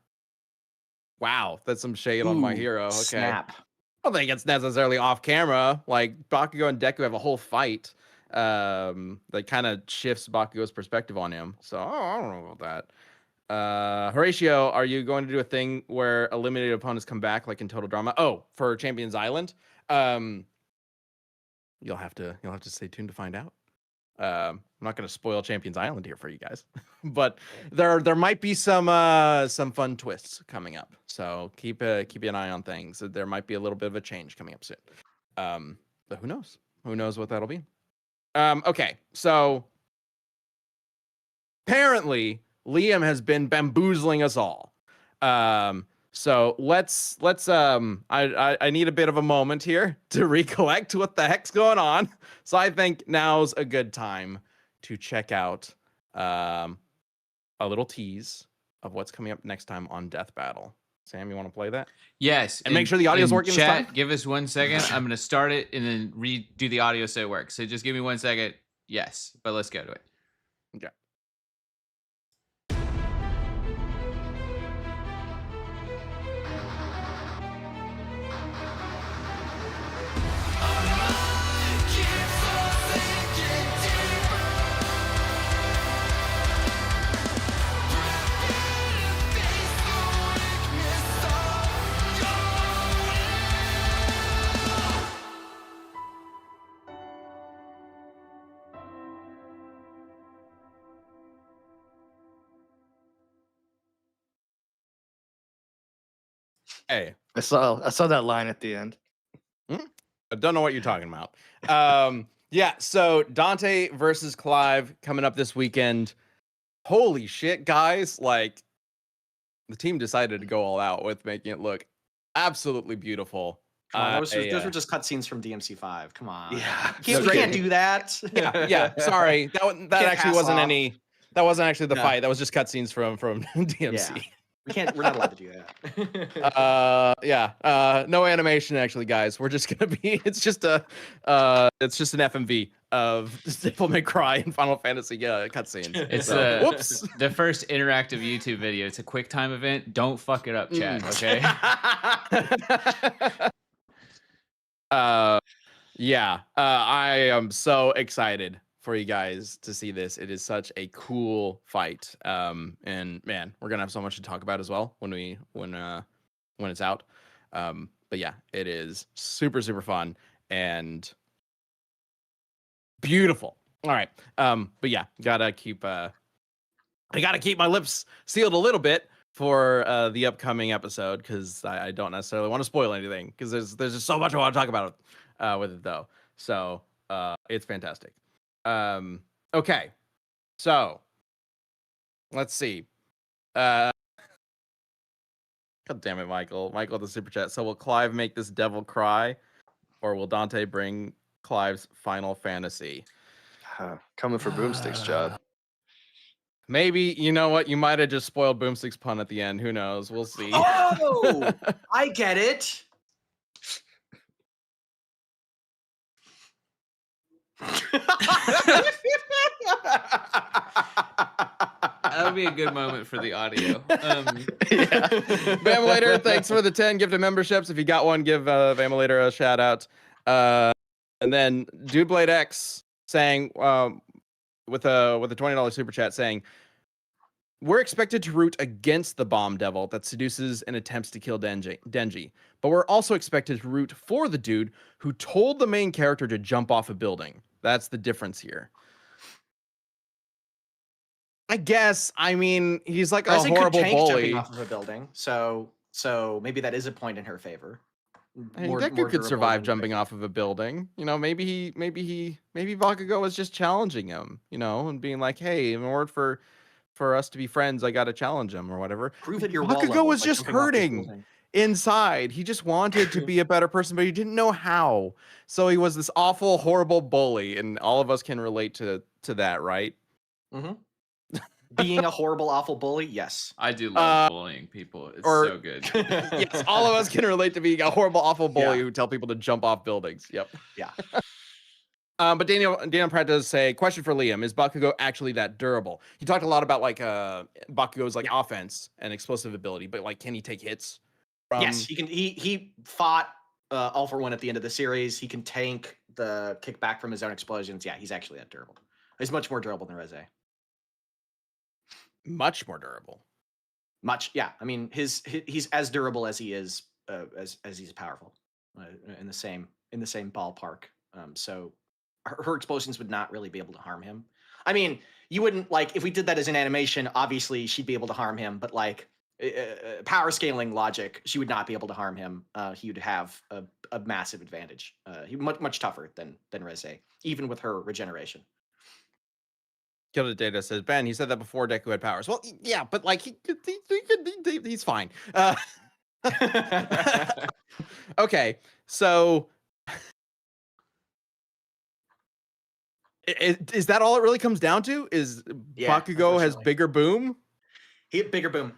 Wow, that's some shade on my Ooh, hero. Okay. Snap. I don't think it's necessarily off camera. Like Bakugo and Deku have a whole fight that kind of shifts Bakugo's perspective on him. So I don't know about that. Horatio, are you going to do a thing where eliminated opponents come back like in Total Drama? Oh, for Champions Island? You'll have to stay tuned to find out. I'm not going to spoil Champions Island here for you guys, but there might be some fun twists coming up. So keep an eye on things. There might be a little bit of a change coming up soon. But who knows? Who knows what that'll be? Okay, so apparently Liam has been bamboozling us all. So let's I need a bit of a moment here to recollect what the heck's going on. So I think now's a good time to check out a a little tease of what's coming up next time on Death Battle. Sam, you want to play that? Yes. And make sure the audio's in working this chat, time? give us 1 second. I'm going to start it and then redo the audio so it works. So just give me 1 second. Yes, but let's go to it. Okay. Hey, I saw that line at the end. I don't know what you're talking about. Yeah, so Dante versus Clive coming up this weekend. Holy shit, guys. Like, the team decided to go all out with making it look absolutely beautiful. Come on, those were just cutscenes from DMC5. Come on. Yeah. We can't do that. Yeah. Sorry, that actually pass wasn't off. any. That wasn't actually the No. fight. That was just cutscenes from DMC. We're not allowed to do that. No animation actually, guys. We're just gonna be. It's just an FMV of Devil May Cry and Final Fantasy cutscenes. It's whoops. the first interactive YouTube video. It's a quick time event. Don't fuck it up, chat. Okay. I am so excited for you guys to see this. It is such a cool fight. And man, we're gonna have so much to talk about as well when it's out. But yeah, it is super, super fun and beautiful. All right. But yeah, I gotta keep my lips sealed a little bit for the upcoming episode because I don't necessarily want to spoil anything because there's just so much I want to talk about with it though. So it's fantastic. Okay, so let's see. God damn it, Michael, the super chat. So will Clive make this devil cry, or will Dante bring Clive's Final Fantasy? Coming for Boomstick's job. Maybe, you know what? You might have just spoiled Boomstick's pun at the end. Who knows? We'll see. Oh, I get it. That would be a good moment for the audio. Vamulator, thanks for the 10 gifted memberships. If you got one, give Vamulator a shout out. And then Dude Blade X saying with a $20 super chat saying, we're expected to root against the bomb devil that seduces and attempts to kill Denji, but we're also expected to root for the dude who told the main character to jump off a building. That's the difference here. I guess. I mean, he's like a Reze horrible could tank bully. jumping off of a building, so maybe that is a point in her favor. Deku could survive jumping off of a building. You know, maybe Bakugo was just challenging him. You know, and being like, "Hey, in order for us to be friends, I got to challenge him or whatever." Prove that you're Bakugo was just hurting inside. He just wanted to be a better person, but he didn't know how. So he was this awful, horrible bully, and all of us can relate to that, right? Mm-hmm. Being a horrible, awful bully, yes. I do love bullying people. It's so good. Yes, all of us can relate to being a horrible, awful bully who tell people to jump off buildings. Yep. Yeah. But Daniel Pratt does say, question for Liam, is Bakugo actually that durable? He talked a lot about like Bakugo's like offense and explosive ability, but like, can he take hits? Yes, he can. He fought All For One at the end of the series. He can tank the kickback from his own explosions. Yeah, he's actually that durable. He's much more durable than Reze. Much more durable. Yeah. I mean, he's as durable as he is as he's powerful, in the same ballpark. So her explosions would not really be able to harm him. I mean, you wouldn't like if we did that as an animation. Obviously, she'd be able to harm him, but like power scaling logic, she would not be able to harm him. He would have a massive advantage. He much tougher than Reze, even with her regeneration. Killed Data says, Ben, he said that before Deku had powers. Well, yeah, but like he's fine. Okay, so is that all it really comes down to? Is Bakugo has bigger boom? Bigger boom.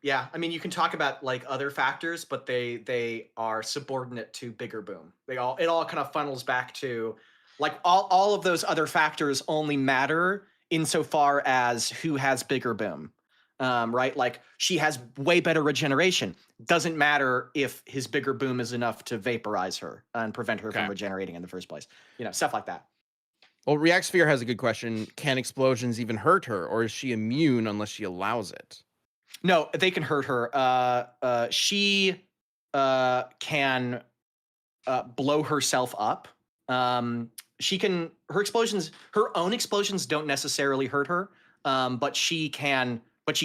Yeah, I mean, you can talk about like other factors, but they are subordinate to bigger boom. It all kind of funnels back to like all of those other factors only matter insofar as who has bigger boom, right? Like she has way better regeneration. Doesn't matter if his bigger boom is enough to vaporize her and prevent her from regenerating in the first place. Stuff like that. Well, React Sphere has a good question. Can explosions even hurt her, or is she immune unless she allows it? No, they can hurt her. She can blow herself up. Her own explosions don't necessarily hurt her, but she can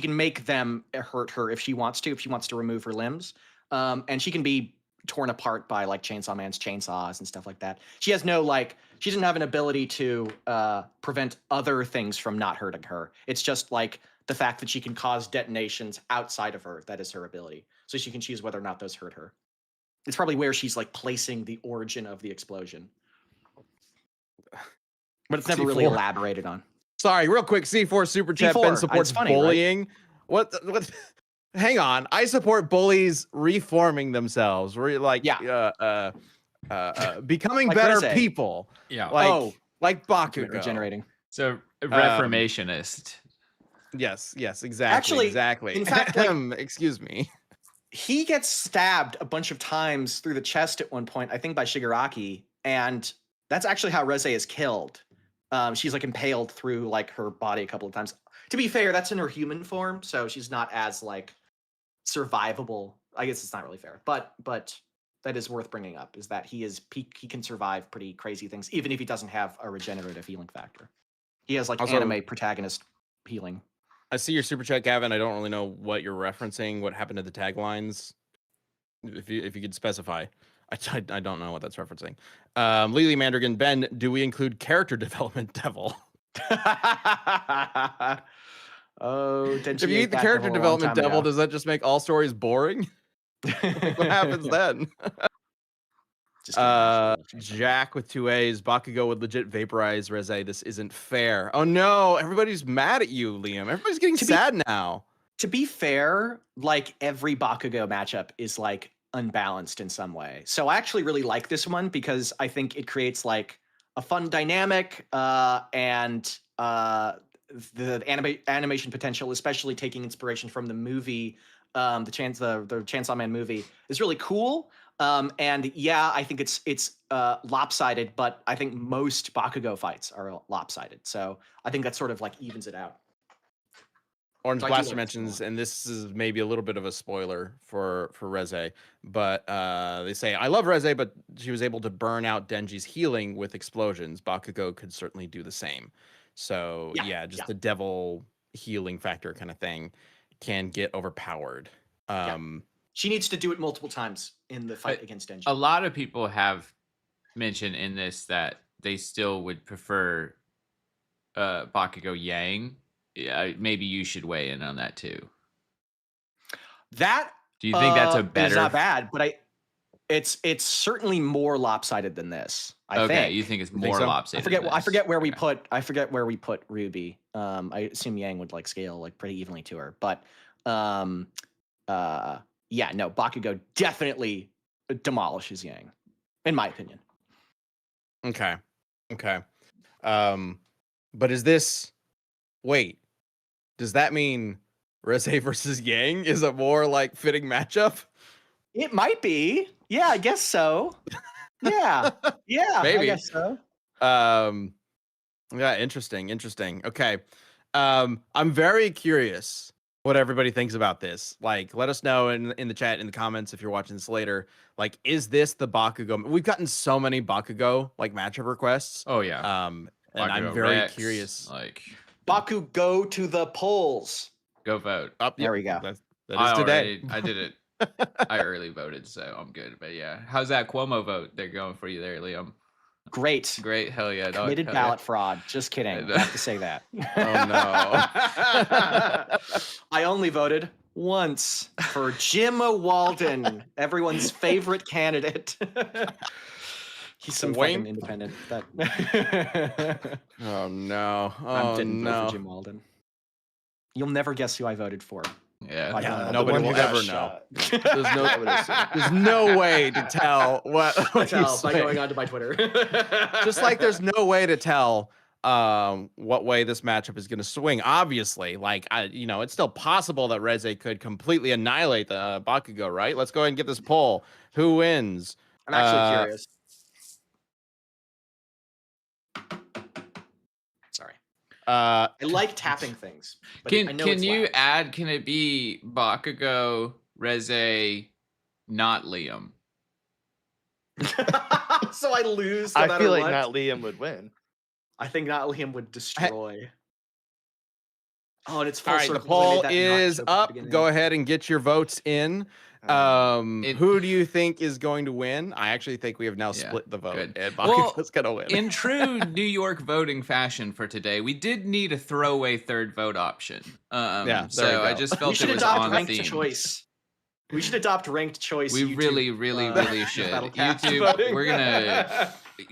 make them hurt her if she wants to remove her limbs. And she can be torn apart by like Chainsaw Man's chainsaws and stuff like that. She has no she doesn't have an ability to prevent other things from not hurting her. It's just like the fact that she can cause detonations outside of her. That is her ability. So she can choose whether or not those hurt her. It's probably where she's like placing the origin of the explosion. But it's never really elaborated on. Sorry, real quick. C4 Super Chat. C4, Ben supports funny, bullying. Right? What? Hang on. I support bullies reforming themselves. We're like, becoming like better Reze. People. Yeah. Like Bakugo. Regenerating. So reformationist. Yes, exactly. Exactly. In fact, excuse me. He gets stabbed a bunch of times through the chest at one point, I think by Shigaraki, and that's actually how Reze is killed. She's like impaled through like her body a couple of times. To be fair, that's in her human form, so she's not as like survivable. I guess it's not really fair, but that is worth bringing up, is that he can survive pretty crazy things, even if he doesn't have a regenerative healing factor. He has like anime protagonist healing. I see your super chat, Gavin. I don't really know what you're referencing. What happened to the taglines? If you could specify. I don't know what that's referencing. Lily Mandragon, Ben, do we include character development devil? If you eat the character development devil, does that just make all stories boring? What happens then? Jack with 2 A's. Bakugo would legit vaporize Reze. This isn't fair. Oh no, everybody's mad at you, Liam. Everybody's getting sad now. To be fair, like every Bakugo matchup is like unbalanced in some way. So I actually really like this one because I think it creates like a fun dynamic and the animation potential, especially taking inspiration from the movie, the Chainsaw Man movie, is really cool. And yeah, I think it's lopsided, but I think most Bakugo fights are lopsided. So I think that sort of like evens it out. Orange Blaster mentions, and this is maybe a little bit of a spoiler for Reze, but they say, I love Reze, but she was able to burn out Denji's healing with explosions. Bakugo could certainly do the same. So just the devil healing factor kind of thing can get overpowered. She needs to do it multiple times in the fight against Denji. A lot of people have mentioned in this that they still would prefer Bakugo Yang. Yeah, maybe you should weigh in on that too. Do you think that's a better? It's not bad, but it's certainly more lopsided than this. I think. You think it's more lopsided? I forget where we put Ruby. I assume Yang would like scale like pretty evenly to her, but Bakugo definitely demolishes Yang, in my opinion. Okay. But is this? Wait, does that mean Reze versus Yang is a more like fitting matchup? It might be. Yeah, I guess so. Yeah, maybe. I guess so. Yeah, interesting. Okay, I'm very curious what everybody thinks about this. Like, let us know in the chat, in the comments, if you're watching this later. Like, is this the Bakugo? We've gotten so many Bakugo like matchup requests. Oh yeah. And I'm very curious. Like, Bakugo to the polls. Go vote. There we go. That is today. I did it. I early voted, so I'm good. But yeah, how's that Cuomo vote? They're going for you there, Liam. Great. Hell yeah. Committed ballot fraud. Just kidding. I have to say that. Oh no. I only voted once for Jim Walden, everyone's favorite candidate. He's some fucking independent. Oh no. I didn't vote for Jim Walden. You'll never guess who I voted for. Yeah. Like, the nobody one will who got ever know. shot. There's no, I would assume. there's no way to tell what I you tell by say. going onto my Twitter. Just like there's no way to tell what way this matchup is going to swing. Obviously, like it's still possible that Reze could completely annihilate the Bakugo, right? Let's go ahead and get this poll. Who wins? I'm actually curious. Sorry. I like tapping things. But I know Can it's you loud. add? Can it be Bakugo, Reze, not Liam? So I lose. No I matter feel like what? not Liam would win. I think not Liam would destroy. Oh, and it's full All right, the circle 'cause I made poll that not is joke at the up. beginning. Go ahead and get your votes in. Who do you think is going to win? I actually think we have now Yeah, split the vote, good. and Well, Bakugo's gonna win. In true New York voting fashion for today, we did need a throwaway third vote option. Yeah, there we so I go. just We felt should it was adopt on ranked theme. choice. We should adopt ranked choice. We YouTube, really should. Battlecast YouTube, voting.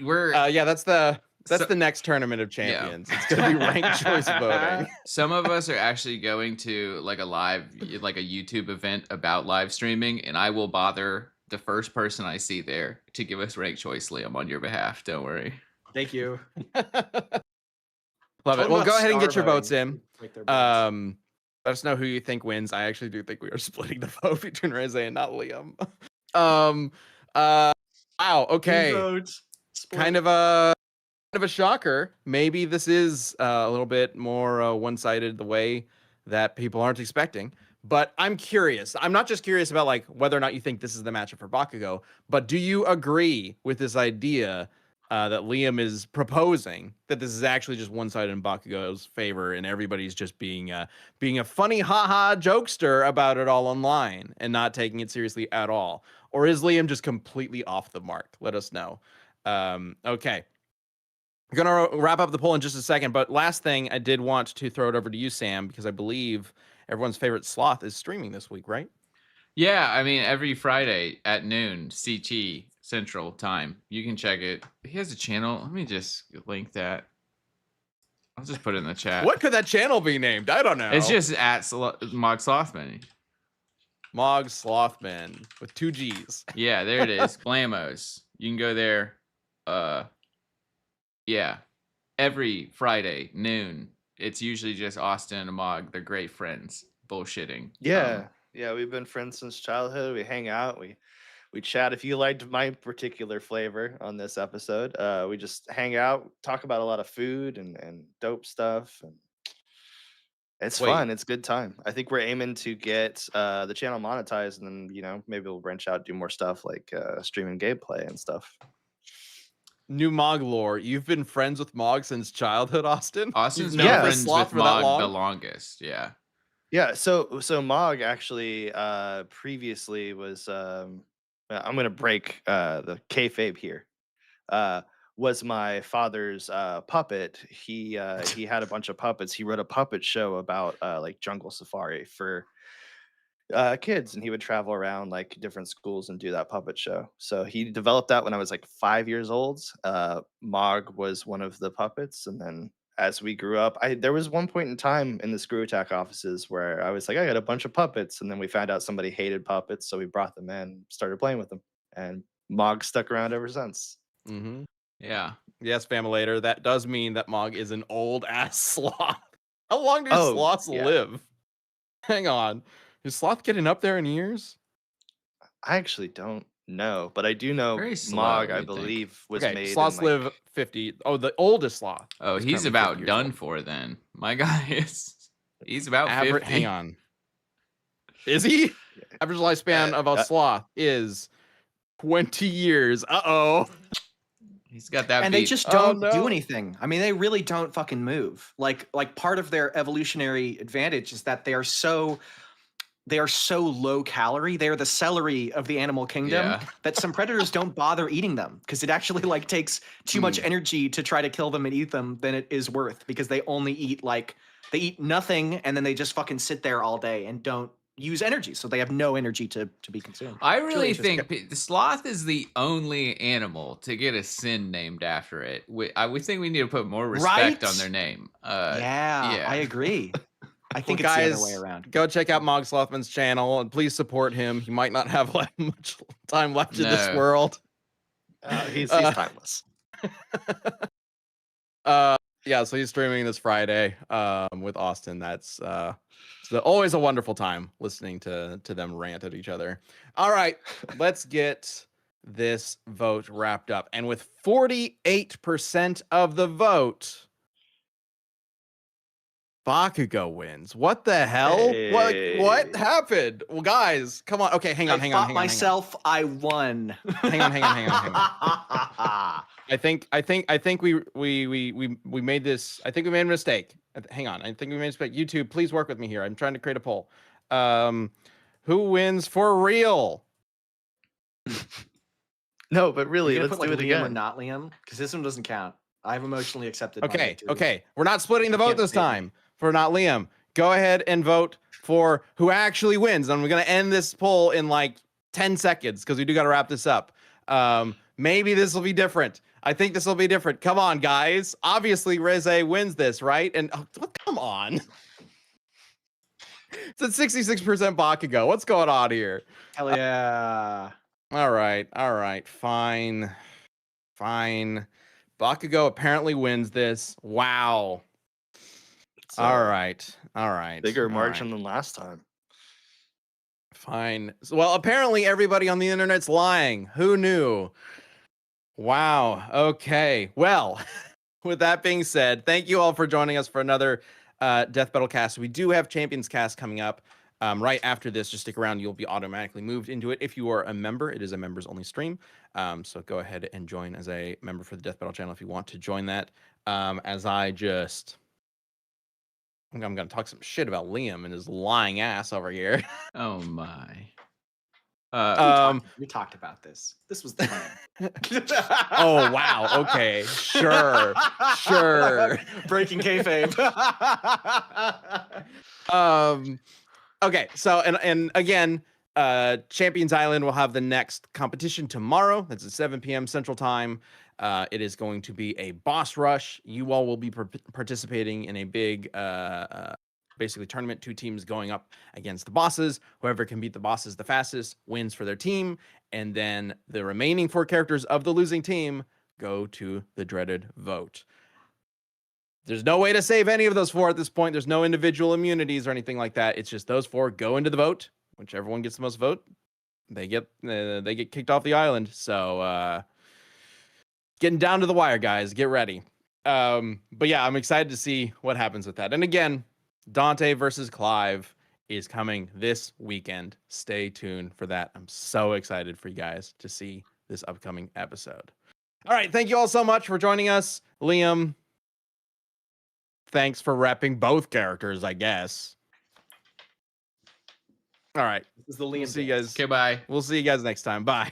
we're Yeah, that's the So- the next tournament of champions. It's gonna be ranked choice voting. some of us are actually going to like a YouTube event about live streaming, and I will bother the first person I see there to give us ranked choice, Liam, on your behalf. Don't worry. Thank you. Love it. Talk Well, about go ahead and get star your votes voting. in. Like their votes. Let us know who you think wins. I actually do think we are splitting the vote between Reze and not Liam. Wow. Okay. Votes. Split. Kind of a shocker. Maybe this is a little bit more one-sided the way that people aren't expecting. But I'm curious. I'm not just curious about like whether or not you think this is the matchup for Bakugo, but do you agree with this idea that Liam is proposing, that this is actually just one-sided in Bakugo's favor and everybody's just being a funny haha jokester about it all online and not taking it seriously at all? Or is Liam just completely off the mark? Let us know. Okay. We're going to wrap up the poll in just a second, but last thing, I did want to throw it over to you, Sam, because I believe everyone's favorite sloth is streaming this week, right? Yeah, I mean, every Friday at noon, CT Central Time. You can check it. He has a channel. Let me just link that. I'll just put it in the chat. What could that channel be named? I don't know. It's just at Mog Slothman. Mog Slothman with 2 G's. Yeah, there it is. Blamos. You can go there. Yeah. Every Friday, noon. It's usually just Austin and Mog. They're great friends. Bullshitting. Yeah, yeah, we've been friends since childhood. We hang out. We chat. If you liked my particular flavor on this episode, we just hang out, talk about a lot of food and dope stuff, and it's Wait. fun. It's a good time. I think we're aiming to get the channel monetized, and then maybe we'll branch out, do more stuff like streaming gameplay and stuff. New Mog lore. You've been friends with Mog since childhood, Austin? Austin's You've been known the friends sloth with for that Mog the long? longest. Yeah. Yeah, so Mog actually previously was I'm gonna break the kayfabe here. Was my father's puppet. He had a bunch of puppets. He wrote a puppet show about like jungle safari for kids, and he would travel around like different schools and do that puppet show. So he developed that when I was like 5 years old. Mog was one of the puppets, and then as we grew up, there was one point in time in the Screw Attack offices where I was like, I got a bunch of puppets, and then we found out somebody hated puppets, so we brought them in, started playing with them, and Mog stuck around ever since. Mm-hmm. Yeah. Yes, Familator. That does mean that Mog is an old ass sloth. How long do Oh, sloths yeah. live? Hang on. Is sloth getting up there in years? I actually don't know, but I do know Very slow, Mog, I you'd think. believe, was Okay, made. sloths in, like, live 50. Oh, the oldest sloth. Oh, is he's currently 50 about years done old. for then. My guy he's about 50. Hang on. Is he? Average lifespan of a sloth is 20 years. Uh-oh. He's got that And they beat. just Oh, don't no. do anything. I mean, they really don't fucking move. Like part of their evolutionary advantage is that they are so low calorie. They are the celery of the animal kingdom Yeah. that some predators don't bother eating them because it actually like takes too much energy to try to kill them and eat them than it is worth, because they only eat they eat nothing and then they just fucking sit there all day and don't use energy. So they have no energy to be consumed. I It's really interesting. think the sloth is the only animal to get a sin named after it. We think we need to put more respect Right? on their name. Yeah, yeah. I agree. I think Well, it's guys, the other way around. go check out Mog Slothman's channel and please support him. He might not have much time left in this No. world. He's Uh, timeless. Yeah, so he's streaming this Friday with Austin. That's always a wonderful time listening to them rant at each other. All right, let's get this vote wrapped up. And with 48% of the vote, Bakugo wins. What the hell? What Hey. happened? Well, guys, come on. Okay, hang on. I fought myself. I won. Hang on. I think we made this. I think we made a mistake. Hang on. I think we made a mistake. YouTube, please work with me here. I'm trying to create a poll. Who wins for real? No, but really, You're gonna let's put do like it Liam or again. not Liam, because this one doesn't count. I've emotionally accepted. my Okay, victory. okay. We're not splitting the vote Can't this beat me. time for not Liam. Go ahead and vote for who actually wins. And we're gonna end this poll in like 10 seconds because we do got to wrap this up. Maybe this will be different. I think this will be different. Come on, guys. Obviously, Reze wins this, right? And come on. It's at 66% Bakugo. What's going on here? Hell yeah. All right. Fine. Bakugo apparently wins this. Wow. It's, All right. Bigger all margin right. than last time. Fine. Well, apparently everybody on the internet's lying. Who knew? Wow. Okay. Well, with that being said, thank you all for joining us for another Death Battle Cast. We do have Champions Cast coming up right after this. Just stick around. You'll be automatically moved into it. If you are a member, it is a members only stream. So go ahead and join as a member for the Death Battle channel if you want to join that. As I think I'm going to talk some shit about Liam and his lying ass over here. Oh my. We talked about this. This was the plan. Oh, wow. Okay. Sure. Breaking kayfabe. Okay. So, and again, Champions Island will have the next competition tomorrow. That's at 7 p.m. Central Time. It is going to be a boss rush. You all will be participating in a big, basically tournament. 2 teams going up against the bosses. Whoever can beat the bosses the fastest wins for their team. And then the remaining 4 characters of the losing team go to the dreaded vote. There's no way to save any of those 4 at this point. There's no individual immunities or anything like that. It's just those 4 go into the vote. Whichever one gets the most vote, they get kicked off the island. So getting down to the wire, guys. Get ready. But yeah, I'm excited to see what happens with that. And again, Dante versus Clive is coming this weekend. Stay tuned for that. I'm so excited for you guys to see this upcoming episode. All right. Thank you all so much for joining us. Liam, thanks for repping both characters, I guess. All right. This is the Liam. We'll see you guys. Okay, bye. We'll see you guys next time. Bye.